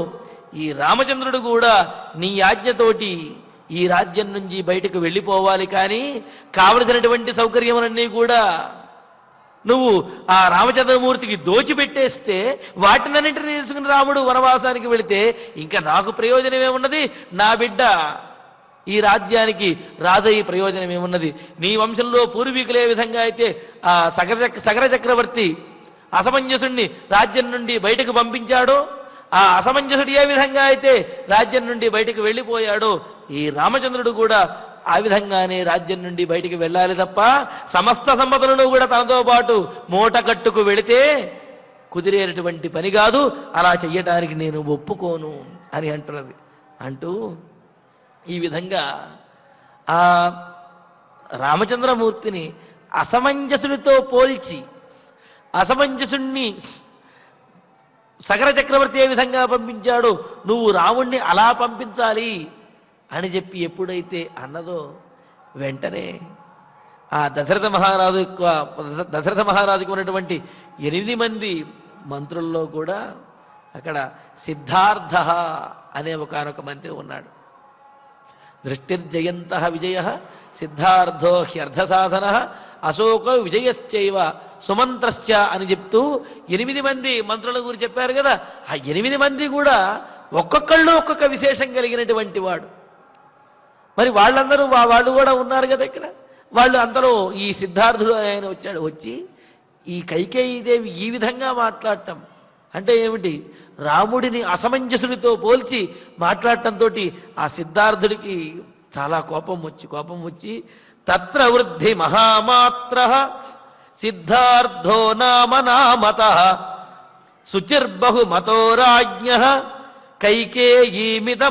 ఈ రామచంద్రుడు కూడా నీ ఆజ్ఞతోటి ఈ రాజ్యం నుంచి బయటకు వెళ్ళిపోవాలి. కానీ కావలసినటువంటి సౌకర్యములన్నీ కూడా నువ్వు ఆ రామచంద్రమూర్తికి దోచిపెట్టేస్తే వాటినన్నింటినీ తీసుకుని రాముడు వనవాసానికి వెళితే ఇంకా నాకు ప్రయోజనం ఏమున్నది? నా బిడ్డ ఈ రాజ్యానికి రాజయ్య ప్రయోజనం ఏమున్నది? నీ వంశంలో పూర్వీకులు ఏ విధంగా అయితే ఆ సగర చక్రవర్తి అసమంజసుణ్ణి రాజ్యం నుండి బయటకు పంపించాడో, ఆ అసమంజసుడు ఏ విధంగా అయితే రాజ్యం నుండి బయటకు వెళ్ళిపోయాడో, ఈ రామచంద్రుడు కూడా ఆ విధంగానే రాజ్యం నుండి బయటికి వెళ్ళాలి తప్ప సమస్త సంపదలను కూడా తనతో పాటు మూట కట్టుకు వెళితే కుదిరేటటువంటి పని కాదు. అలా చెయ్యటానికి నేను ఒప్పుకోను అని అంటున్నది. అంటూ ఈ విధంగా ఆ రామచంద్రమూర్తిని అసమంజసుడితో పోల్చి, అసమంజసుణ్ణి సగర చక్రవర్తి ఏ విధంగా పంపించాడో నువ్వు రాముణ్ణి అలా పంపించాలి అని చెప్పి ఎప్పుడైతే అన్నదో, వెంటనే ఆ దశరథ మహారాజుకు ఉన్నటువంటి 8 మంది మంత్రుల్లో కూడా అక్కడ సిద్ధార్థ అనే ఒకనొక మంత్రి ఉన్నాడు. దృష్టిర్జయంత విజయ సిద్ధార్థో హ్యర్థసాధన అశోకో విజయశ్చైవ సుమంత్రశ్చ అని చెప్తూ 8 మంది మంత్రుల గురించి చెప్పారు కదా. ఆ 8 మంది కూడా ఒక్కొక్కళ్ళు ఒక్కొక్క విశేషం కలిగినటువంటి వాడు. మరి వాళ్ళందరూ వాళ్ళు కూడా ఉన్నారు కదా ఇక్కడ. వాళ్ళు అంతలో ఈ సిద్ధార్థుడు ఆయన వచ్చాడు. వచ్చి ఈ కైకేయీదేవి ఈ విధంగా మాట్లాడటం అంటే ఏమిటి, రాముడిని అసమంజసుడితో పోల్చి మాట్లాడటంతో ఆ సిద్ధార్థుడికి చాలా కోపం వచ్చి తత్ర వృద్ధి మహామాత్ర సిద్ధార్థో నామనామత శుచిర్బహుమతో రాజ్ఞ కైకేయీమిదమబ్రవీత్.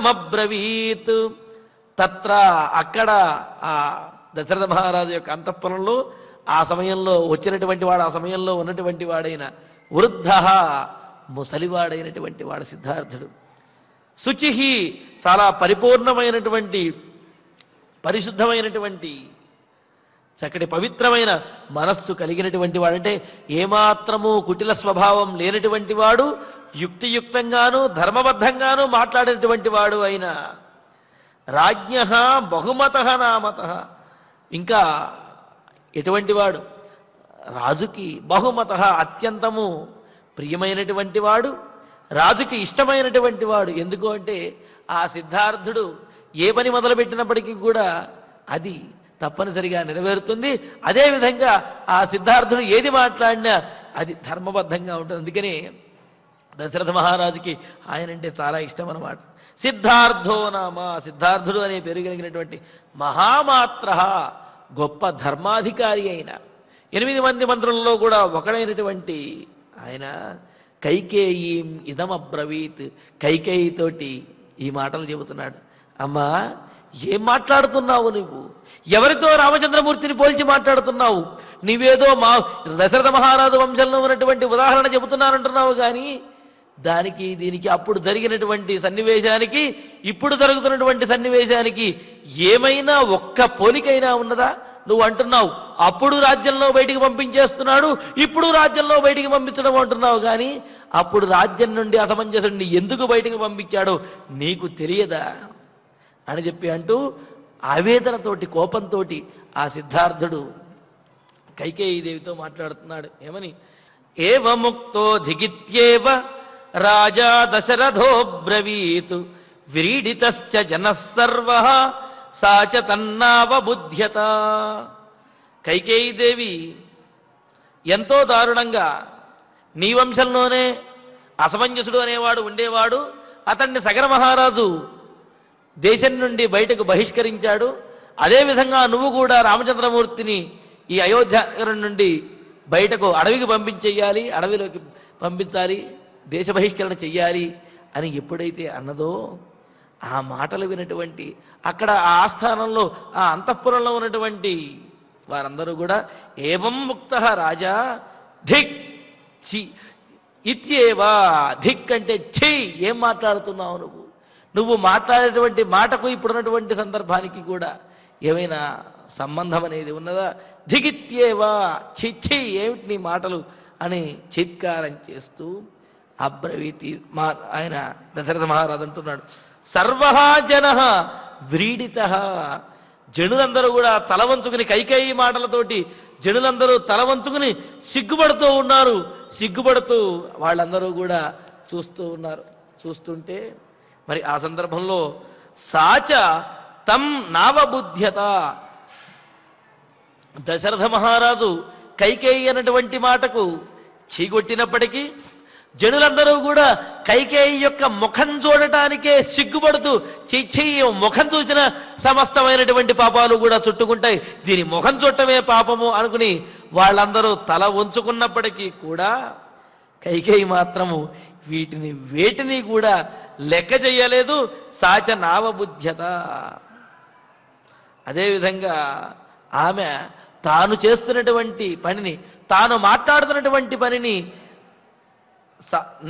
తత్ర అక్కడ ఆ దశరథ మహారాజు యొక్క అంతఃపురంలో ఆ సమయంలో వచ్చినటువంటి వాడు, ఆ సమయంలో ఉన్నటువంటి వాడైన వృద్ధ ముసలివాడైనటువంటి వాడు సిద్ధార్థుడు. శుచి చాలా పరిపూర్ణమైనటువంటి పరిశుద్ధమైనటువంటి చక్కటి పవిత్రమైన మనస్సు కలిగినటువంటి వాడు. అంటే ఏమాత్రము కుటిల స్వభావం లేనటువంటి వాడు, యుక్తియుక్తంగాను ధర్మబద్ధంగాను మాట్లాడేటువంటి వాడు అయిన రాజ్ఞ బహుమత నామత. ఇంకా ఎటువంటి వాడు, రాజుకి బహుమత అత్యంతము ప్రియమైనటువంటి వాడు, రాజుకి ఇష్టమైనటువంటి వాడు. ఎందుకు అంటే ఆ సిద్ధార్థుడు ఏ పని మొదలుపెట్టినప్పటికీ కూడా అది తప్పనిసరిగా నెరవేరుతుంది. అదేవిధంగా ఆ సిద్ధార్థుడు ఏది మాట్లాడినా అది ధర్మబద్ధంగా ఉంటుంది. అందుకని దశరథ మహారాజుకి ఆయనంటే చాలా ఇష్టం అన్నమాట. సిద్ధార్థో నామ, సిద్ధార్థుడు అనే పేరు కలిగినటువంటి మహామాత్ర, గొప్ప ధర్మాధికారి అయిన 8 మంది మంత్రులలో కూడా ఒకడైనటువంటి ఆయన కైకేయీ ఇదమబ్రవీత్, కైకేయితోటి ఈ మాటలు చెబుతున్నాడు. అమ్మా, ఏం మాట్లాడుతున్నావు నువ్వు? ఎవరితో రామచంద్రమూర్తిని పోల్చి మాట్లాడుతున్నావు? నీవేదో మా దశరథ మహారాజు వంశంలో ఉన్నటువంటి ఉదాహరణ చెబుతున్నానంటున్నావు, కానీ దానికి దీనికి అప్పుడు జరిగినటువంటి సన్నివేశానికి ఇప్పుడు జరుగుతున్నటువంటి సన్నివేశానికి ఏమైనా ఒక్క పోలికైనా ఉన్నదా? నువ్వు అంటున్నావు అప్పుడు రాజ్యంలో బయటికి పంపించేస్తున్నాడు, ఇప్పుడు రాజ్యంలో బయటికి పంపించడం అంటున్నావు, కానీ అప్పుడు రాజ్యం నుండి అసమంజసుడిని ఎందుకు బయటికి పంపించాడో నీకు తెలియదా అని చెప్పి అంటూ ఆవేదనతోటి కోపంతో ఆ సిద్ధార్థుడు కైకేయీదేవితో మాట్లాడుతున్నాడు. ఏమని? ఏవముక్తో ధిగిత్యేవ రాజా దశరథో బ్రవీత్ వ్రీడితశ్చ జనః సర్వః సా చ తన్నావబుధ్యత. కైకేయీదేవి ఎంతో దారుణంగా, నీ వంశంలోనే అసమంజసుడు అనేవాడు ఉండేవాడు, అతన్ని సగర మహారాజు దేశం నుండి బయటకు బహిష్కరించాడు. అదేవిధంగా నువ్వు కూడా రామచంద్రమూర్తిని ఈ అయోధ్య నుండి బయటకు అడవికి పంపించేయాలి, అడవిలోకి పంపించాలి, దేశ బహిష్కరణ చెయ్యాలి అని ఎప్పుడైతే అన్నదో ఆ మాటలు వినటువంటి అక్కడ ఆ ఆస్థానంలో ఆ అంతఃపురంలో ఉన్నటువంటి వారందరూ కూడా ఏవం ముక్త రాజా ధిక్ చి ఇత్యేవా. ధిక్ అంటే ఛీ, ఏం మాట్లాడుతున్నావు నువ్వు? నువ్వు మాట్లాడేటువంటి మాటకు ఇప్పుడున్నటువంటి సందర్భానికి కూడా ఏమైనా సంబంధం అనేది ఉన్నదా? ధిగిత్యేవా, ఛీ ఏమిటి నీ మాటలు అని చీత్కారం చేస్తూ అబ్రవీతి ఆయన దశరథ మహారాజు అంటున్నాడు. సర్వః జనః వ్రీడితః. జనులందరూ కూడా తలవంచుకుని, కైకేయి మాటలతోటి జనులందరూ తలవంచుకుని సిగ్గుపడుతూ ఉన్నారు. సిగ్గుపడుతూ వాళ్ళందరూ కూడా చూస్తూ ఉన్నారు. చూస్తుంటే మరి ఆ సందర్భంలో సాచ తం నావబుధ్యత. దశరథ మహారాజు కైకేయి అన్నటువంటి మాటకు చీగొట్టినప్పటికీ జనులందరూ కూడా కైకేయి యొక్క ముఖం చూడటానికే సిగ్గుపడుతూ చెయ్యి ముఖం చూసిన సమస్తమైనటువంటి పాపాలు కూడా చుట్టుకుంటాయి, దీని ముఖం చూడటమే పాపము అనుకుని వాళ్ళందరూ తల వంచుకున్నప్పటికీ కూడా కైకేయి మాత్రము వేటిని కూడా లెక్క చెయ్యలేదు. సాచ నావబుధ్యత. అదేవిధంగా ఆమె తాను చేస్తున్నటువంటి పనిని, తాను మాట్లాడుతున్నటువంటి పనిని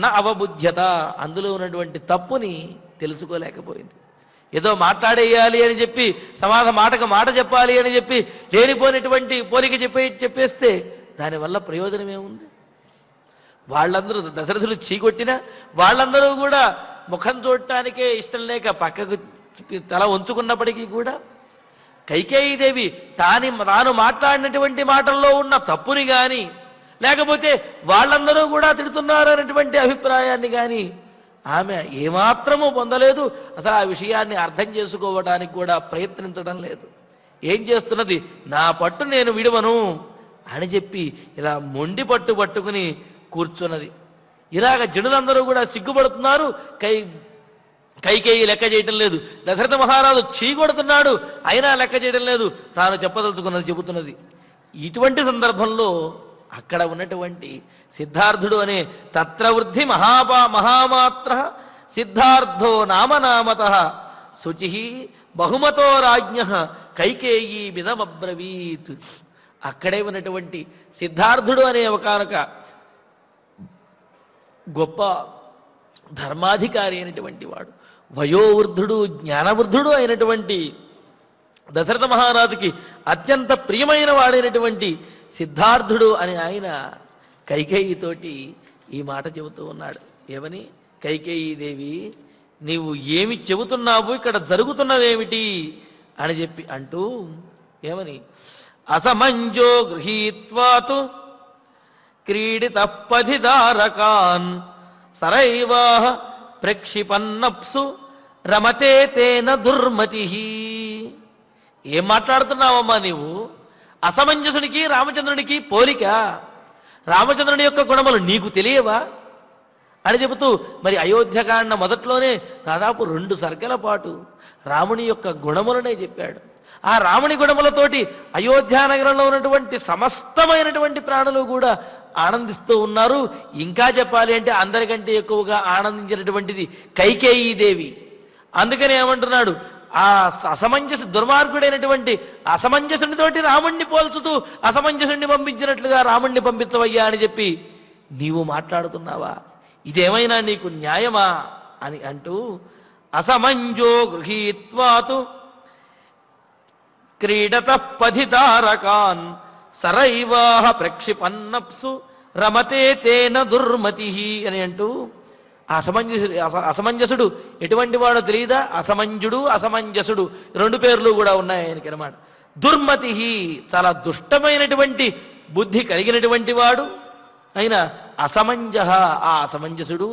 నా అవబుధ్యత, అందులో ఉన్నటువంటి తప్పుని తెలుసుకోలేకపోయింది. ఏదో మాట్లాడేయాలి అని చెప్పి మాటకు మాట చెప్పాలి అని చెప్పి లేనిపోయినటువంటి పోలిక చెప్పేస్తే దానివల్ల ప్రయోజనం ఏముంది? వాళ్ళందరూ దశరథుడు చీకొట్టినా వాళ్ళందరూ కూడా ముఖం చూడటానికే ఇష్టం లేక పక్కకు తల వంచుకున్నప్పటికీ కూడా కైకేయీదేవి తాను మాట్లాడినటువంటి మాటల్లో ఉన్న తప్పుని కానీ లేకపోతే వాళ్ళందరూ కూడా తిడుతున్నారు అనేటువంటి అభిప్రాయాన్ని కానీ ఆమె ఏమాత్రమూ పొందలేదు. అసలు ఆ విషయాన్ని అర్థం చేసుకోవడానికి కూడా ప్రయత్నించడం లేదు. ఏం చేస్తున్నది, నా పట్టు నేను విడవను అని చెప్పి ఇలా మొండి పట్టు పట్టుకుని కూర్చున్నది. ఇలాగ జనులందరూ కూడా సిగ్గుపడుతున్నారు. కైకేయి లెక్క చేయటం లేదు. దశరథ మహారాజు చీకొడుతున్నాడు, అయినా లెక్క చేయడం లేదు. తాను చెప్పదలుచుకున్నది చెబుతున్నది. ఇటువంటి సందర్భంలో అక్కడ ఉన్నటువంటి సిద్ధార్థుడు అనే తత్ర వృద్ధి మహామాత్ర సిద్ధార్థో నామనామత శుచి బహుమతో రాజ్ఞ కైకేయీ మిదమబ్రవీత్. అక్కడే ఉన్నటువంటి సిద్ధార్థుడు అనే ఒకనొక గొప్ప ధర్మాధికారి అయినటువంటి వాడు, వయోవృద్ధుడు జ్ఞానవృద్ధుడు అయినటువంటి దశరథ మహారాజుకి అత్యంత ప్రియమైన వాడైనటువంటి సిద్ధార్థుడు అని ఆయన కైకేయితోటి ఈ మాట చెబుతూ ఉన్నాడు. ఏమని, కైకేయీదేవి నీవు ఏమి చెబుతున్నావు, ఇక్కడ జరుగుతున్నదేమిటి అని చెప్పి అంటూ ఏమని, అసమంజో గృహీత్వాతు క్రీడితపధిదారకాన్ సరైవాహ ప్రక్షిపన్నప్సు రమతే తేన దుర్మతి. ఏం మాట్లాడుతున్నావమ్మా నీవు? అసమంజసునికి రామచంద్రునికి పోలిక, రామచంద్రుని యొక్క గుణములు నీకు తెలియవా అని చెబుతూ మరి అయోధ్యకాండ మొదట్లోనే దాదాపు 2 సర్గల పాటు రాముని యొక్క గుణములనే చెప్పాడు. ఆ రాముని గుణములతోటి అయోధ్యానగరంలో ఉన్నటువంటి సమస్తమైనటువంటి ప్రాణులు కూడా ఆనందిస్తూ ఉన్నారు. ఇంకా చెప్పాలి అంటే అందరికంటే ఎక్కువగా ఆనందించినటువంటిది కైకేయీదేవి. అందుకని ఏమంటున్నాడు, ఆ దుర్మార్గుడైనటువంటి అసమంజసునితోటి రాముణ్ణి పోల్చుతూ అసమంజసుని పంపించినట్లుగా రాముణ్ణి పంపించవయ్యా అని చెప్పి నీవు మాట్లాడుతున్నావా? ఇదేమైనా నీకు న్యాయమా అని అంటూ అసమంజో గృహీత్వాతు క్రీడతపధిదారకాన్ సరైవాహ ప్రక్షిపన్నప్సు రమతే తేన దుర్మతి అని అంటూ అసమంజసుడు ఎటువంటి వాడో తెలియదా? అసమంజుడు, అసమంజసుడు 2 పేర్లు కూడా ఉన్నాయి ఆయనకి అన్నమాట. దుర్మతి చాలా దుష్టమైనటువంటి బుద్ధి కలిగినటువంటి వాడు అయినా అసమంజ. ఆ అసమంజసుడు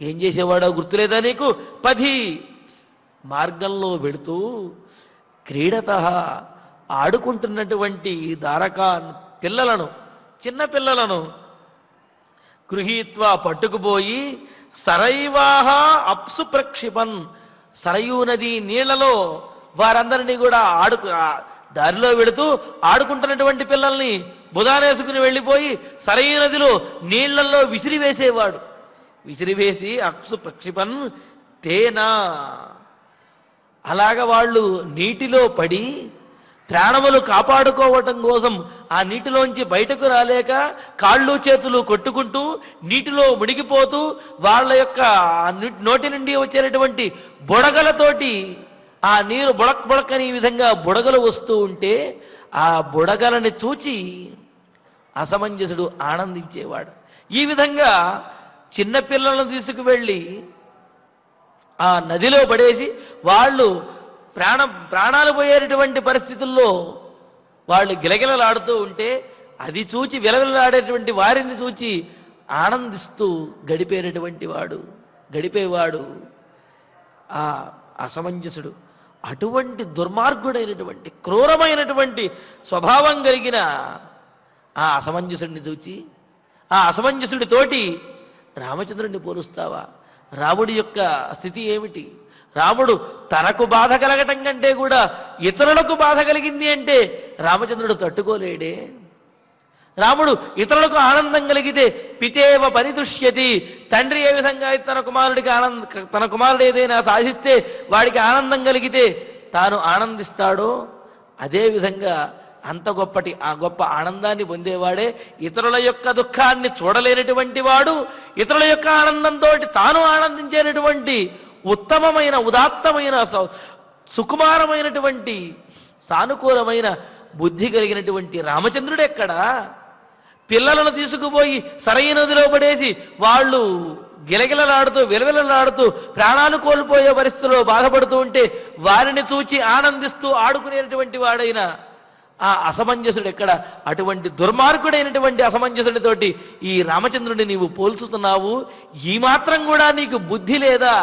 ఏం చేసేవాడో గుర్తులేదా నీకు? పది మార్గంలో వెళుతూ క్రీడత ఆడుకుంటున్నటువంటి దారకాన్ పిల్లలను, చిన్న పిల్లలను గృహీత్వా పట్టుకుపోయి సరైవాహ అప్సు ప్రక్షిపన్, సరయూ నది నీళ్లలో వారందరినీ కూడా దారిలో వెళుతూ ఆడుకుంటున్నటువంటి పిల్లల్ని బుధానేసుకుని వెళ్ళిపోయి సరయూ నదిలో నీళ్లలో విసిరివేసేవాడు. విసిరివేసి అప్సు ప్రక్షిపన్ తేనా, అలాగ వాళ్ళు నీటిలో పడి ప్రాణములు కాపాడుకోవటం కోసం ఆ నీటిలోంచి బయటకు రాలేక కాళ్ళు చేతులు కొట్టుకుంటూ నీటిలో మునిగిపోతూ వాళ్ళ యొక్క నోటి నుండి వచ్చేటటువంటి బుడగలతోటి ఆ నీరు బుడక్ బుడక్ అనే విధంగా బుడగలు వస్తూ ఉంటే ఆ బుడగలని చూచి అసమంజసుడు ఆనందించేవాడు. ఈ విధంగా చిన్నపిల్లలను తీసుకువెళ్ళి ఆ నదిలో పడేసి వాళ్ళు ప్రాణాలు పోయేటటువంటి పరిస్థితుల్లో వాళ్ళు గిలగిలలాడుతూ ఉంటే అది చూచి విలవిలలాడేటువంటి వారిని చూచి ఆనందిస్తూ గడిపేవాడు ఆ అసమంజసుడు. అటువంటి దుర్మార్గుడైనటువంటి క్రూరమైనటువంటి స్వభావం కలిగిన ఆ అసమంజసుడిని చూచి ఆ అసమంజసుడితోటి రామచంద్రుడిని పోలుస్తావా? రాముడి యొక్క స్థితి ఏమిటి? రాముడు తనకు బాధ కలగటం కంటే కూడా ఇతరులకు బాధ కలిగింది అంటే రామచంద్రుడు తట్టుకోలేడే. రాముడు ఇతరులకు ఆనందం కలిగితే పితేవ పరితుష్యతి, తండ్రి ఏ విధంగా తన కుమారుడు ఏదైనా సాధిస్తే వాడికి ఆనందం కలిగితే తాను ఆనందిస్తాడో అదేవిధంగా అంత ఆ గొప్ప ఆనందాన్ని పొందేవాడే ఇతరుల యొక్క దుఃఖాన్ని చూడలేనటువంటి వాడు, ఇతరుల యొక్క ఆనందంతో తాను ఆనందించేటటువంటి ఉత్తమమైన ఉదాత్తమైన సుకుమారమైనటువంటి సానుకూలమైన బుద్ధి కలిగినటువంటి రామచంద్రుడు ఎక్కడా? పిల్లలను తీసుకుపోయి సరైన నదిలో పడేసి వాళ్ళు గిలగిలలాడుతూ విలవిలలాడుతూ ప్రాణాలు కోల్పోయే పరిస్థితిలో బాధపడుతూ ఉంటే వారిని చూచి ఆనందిస్తూ ఆడుకునేటువంటి వాడైన ఆ అసమంజసుడు ఎక్కడ? అటువంటి దుర్మార్గుడైనటువంటి అసమంజసుడితోటి ఈ రామచంద్రుడిని నీవు పోల్చుతున్నావు. ఈ మాత్రం కూడా నీకు బుద్ధి లేదా?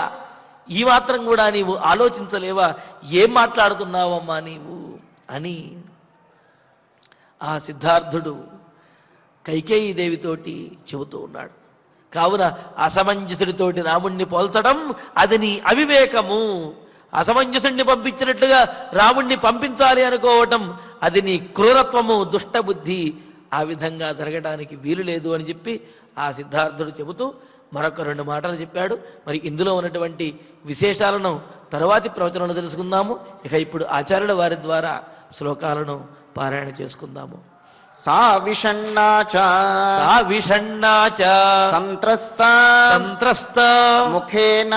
ఈ మాత్రం కూడా నీవు ఆలోచించలేవా? ఏం మాట్లాడుతున్నావమ్మా నీవు అని ఆ సిద్ధార్థుడు కైకేయీ దేవితోటి చెబుతూ ఉన్నాడు. కావున అసమంజసుడితోటి రాముణ్ణి పోల్చడం అది నీ అవివేకము. అసమంజసుడిని పంపించినట్లుగా రాముణ్ణి పంపించాలి అనుకోవటం అది నీ క్రూరత్వము, దుష్టబుద్ధి. ఆ విధంగా జరగడానికి వీలు లేదు అని చెప్పి ఆ సిద్ధార్థుడు చెబుతూ మరొక 2 మాటలు చెప్పాడు. మరి ఇందులో ఉన్నటువంటి విశేషాలను తరువాతి ప్రవచనంలో తెలుసుకుందాము. ఇక ఇప్పుడు ఆచార్యుల వారి ద్వారా శ్లోకాలను పారాయణ చేసుకుందాము. సా విషణ్ణా చ సంత్రస్త ముఖేన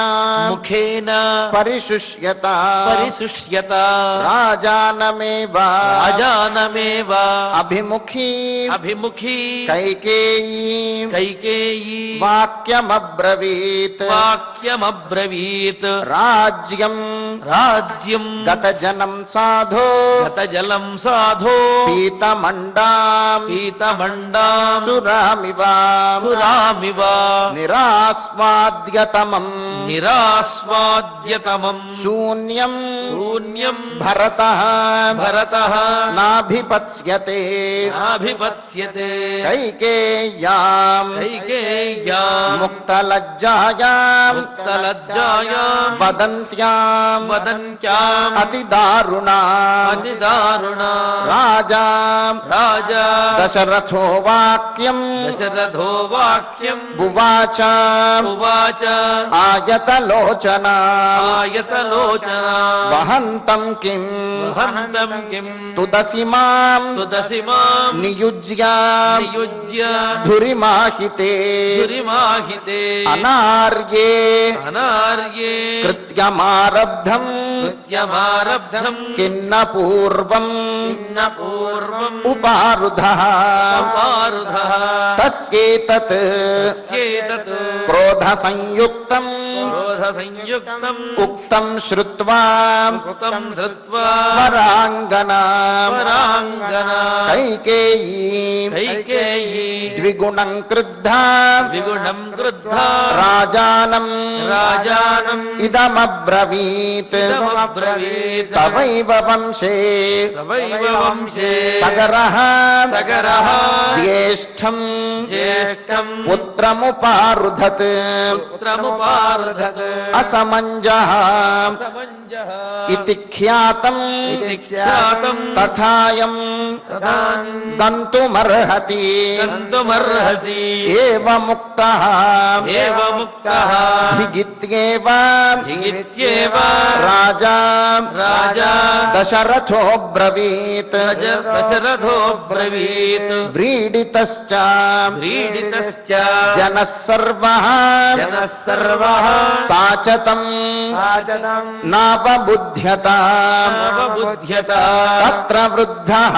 పరిశుష్యత రాజానమేవ అభిముఖీ కైకేయీ వాక్యమబ్రవీత్ రాజ్యం గతజనం సాధో పీతమండాం సురామివ నిరాస్వాద్యతమం శూన్యం భరతః నాభిపత్స్యతే కైకేయ్యాం ముక్తలజ్జాయాం వదంత్యాం అతిదారుణా రాజా దశరథో వాక్యం ఉవాచ ఆయతలోచనా వహంతం కిం తుదసిమాం నియుజ్య ధురిమాహితే అనార్యే కృత్యమారబ్ధం కిన్న పూర్వం ఉపారుధః తస్యేతత్ క్రోధ సంయుక్తం ఉక్తం శ్రుత్వా వరాంగనా కైకేయీ ద్విగుణం క్రుద్ధా రాజానం ఇదమబ్రవీత్ తవైవ వంశే సగరః జ్యేష్ఠం పుత్రముపారుధత్ అసమంజః ఇతి ఖ్యాతం తథాయం గంతుమర్హతి ఏవ ముక్తః ధిగిత్యేవ రాజా దశరథో బ్రవీత్ వ్రీడితశ్చ జనః సర్వః సాచతం నావబుధ్యత తత్ర వృద్ధః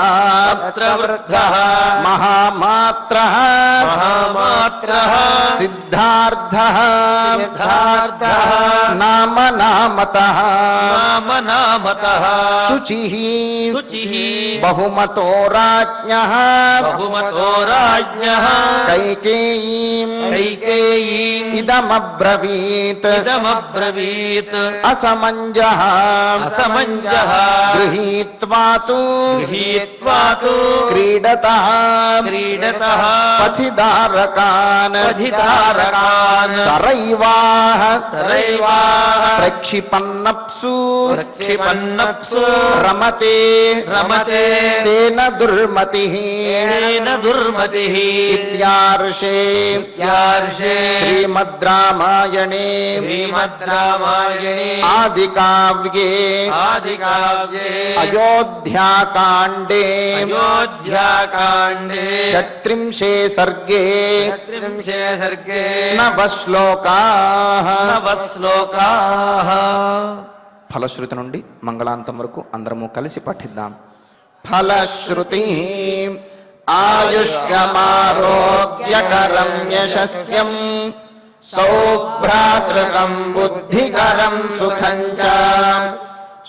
మహామాత్రః సిద్ధార్థః నామనామతః శుచిః బహుమతో రాజ్ఞః కైకేయీం ఇదమబ్రవీత్ అసమంజః గృహీత్వా తు క్రీడతః పథిదారకాన్ సరైవాః ప్రక్షిపన్నప్సు రమతే తేన దుర్మతిః ఇత్యార్షే శ్రీమద్ రామాయణే ఆదికావ్యే అయోధ్యాకాండే షట్త్రింశే సర్గే నవశ్లోకాః ఫలశ్రుతి నుండి మంగళాంతం వరకు అందరము కలిసి పఠిద్దాం. ఫలశ్రుతి ఆయుష్యమారోగ్యకరం యశస్యం सौभ्रातृकं बुद्धिकरं सुखं च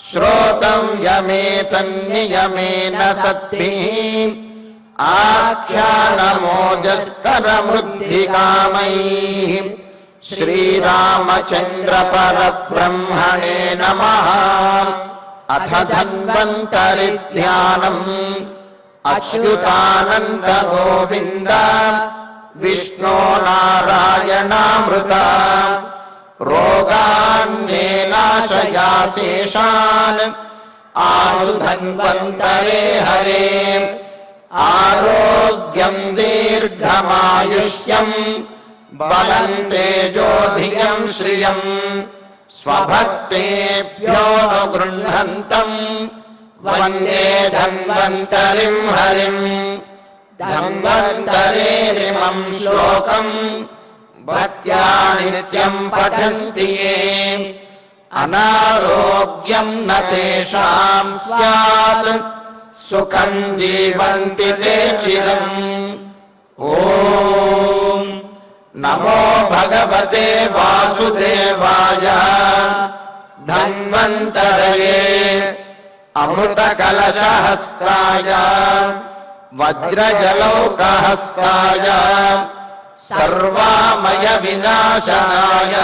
श्रोतव्यमेतन्नियमेन सद्भिः आख्यानमोजस्करमुद्धिकामैः श्रीरामचन्द्र परब्रह्मणे नमः। अथ धन्वन्तरि ध्यानम् अच्युतानन्द गोविन्द विष्णो नारायणामृता रोगान्येनाशयाशेषान् आशु धन्वन्तरे हरे आरोग्यं दीर्घमायुष्यं बलं तेजोधियं श्रियं स्वभक्तेभ्योऽनुगृह्णन्तं वन्दे धन्वन्तरिं हरिं। धन्वन्तरेरिमं श्लोकं भक्त्या नित्यं पठन्ति ये अनारोग्यं न तेषां स्यात् सुखं जीवन्ति ते चिरम्। ॐ नमो भगवते वासुदेवाय धन्वन्तरये अमृतकलशहस्ताय वज्रजलौकहस्ताय सर्वामय विनाशनाय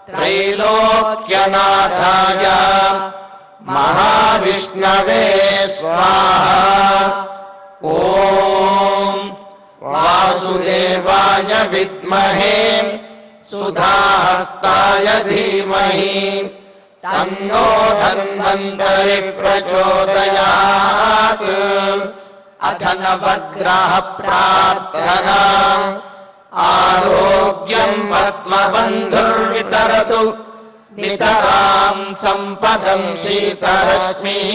त्रैलोक्यनाथाय महाविष्णवे स्वाहा। ॐ वासुदेवाय विद्महे सुधाहस्ताय धीमहि तन्नो धन्वन्तरि प्रचोदयात्। अथ नवग्रह प्रार्थना आरोग्यं पद्मबन्धुर्वितरतु नितरां सम्पदं शीतरश्मिः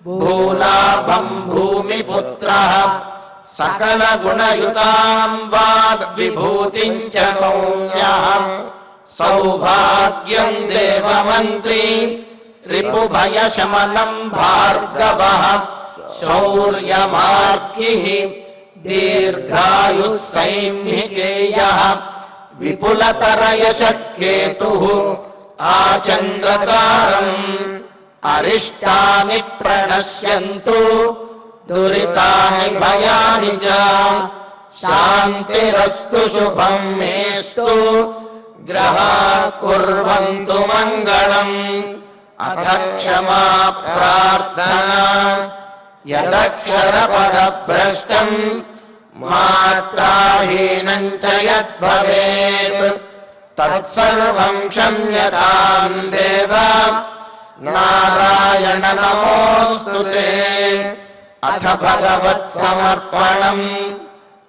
भूलाभं भूमिपुत्रः सकलगुणयुतां वाग्विभूतिं च सौम्यः सौभाग्यं देवमन्त्री रिपुभयशमनं भार्गवः शौर्यमार्गिः दीर्घायुः सैन्निकेयः विपुलतरयशः केतुः आचन्द्रकारम् अरिष्टानि प्रणश्यन्तु दुरितानि भयानि च शान्तिरस्तु शुभं मेस्तु ग्रहाः कुर्वन्तु मङ्गलम्। अथ क्षमा प्रार्थना यदक्षरपदभ्रष्टं मात्राहीनं च यद्भवेत् तत्सर्वं क्षम्यतां देव नारायण नमोऽस्तु ते। अथ भगवत्समर्पणम्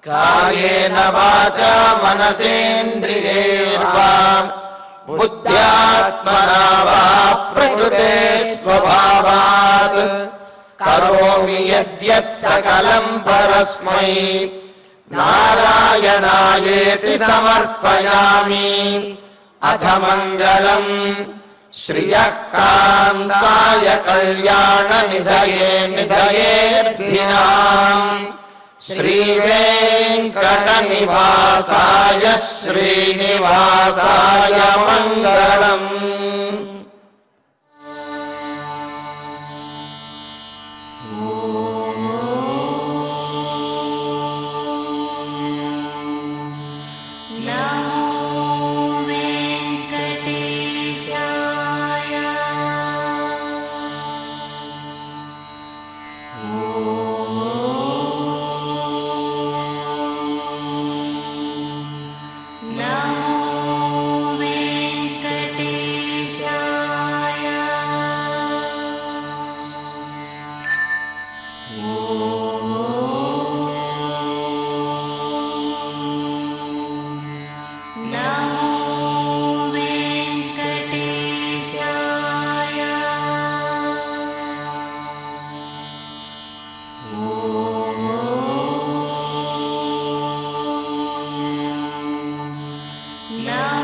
कायेन वाचा मनसेन्द्रियैर्वा बुद्ध्यात्मना वा प्रकृते स्वभावात् करोमि यद्यत् सकलं परस्मै नारायणायेति समर्पयामि। अथ मङ्गलम् श्रियः कान्ताय कल्याणनिधये निधयेऽर्थिनाम् श्रीवेङ्कटनिवासाय श्रीनिवासाय मङ्गलम्। Now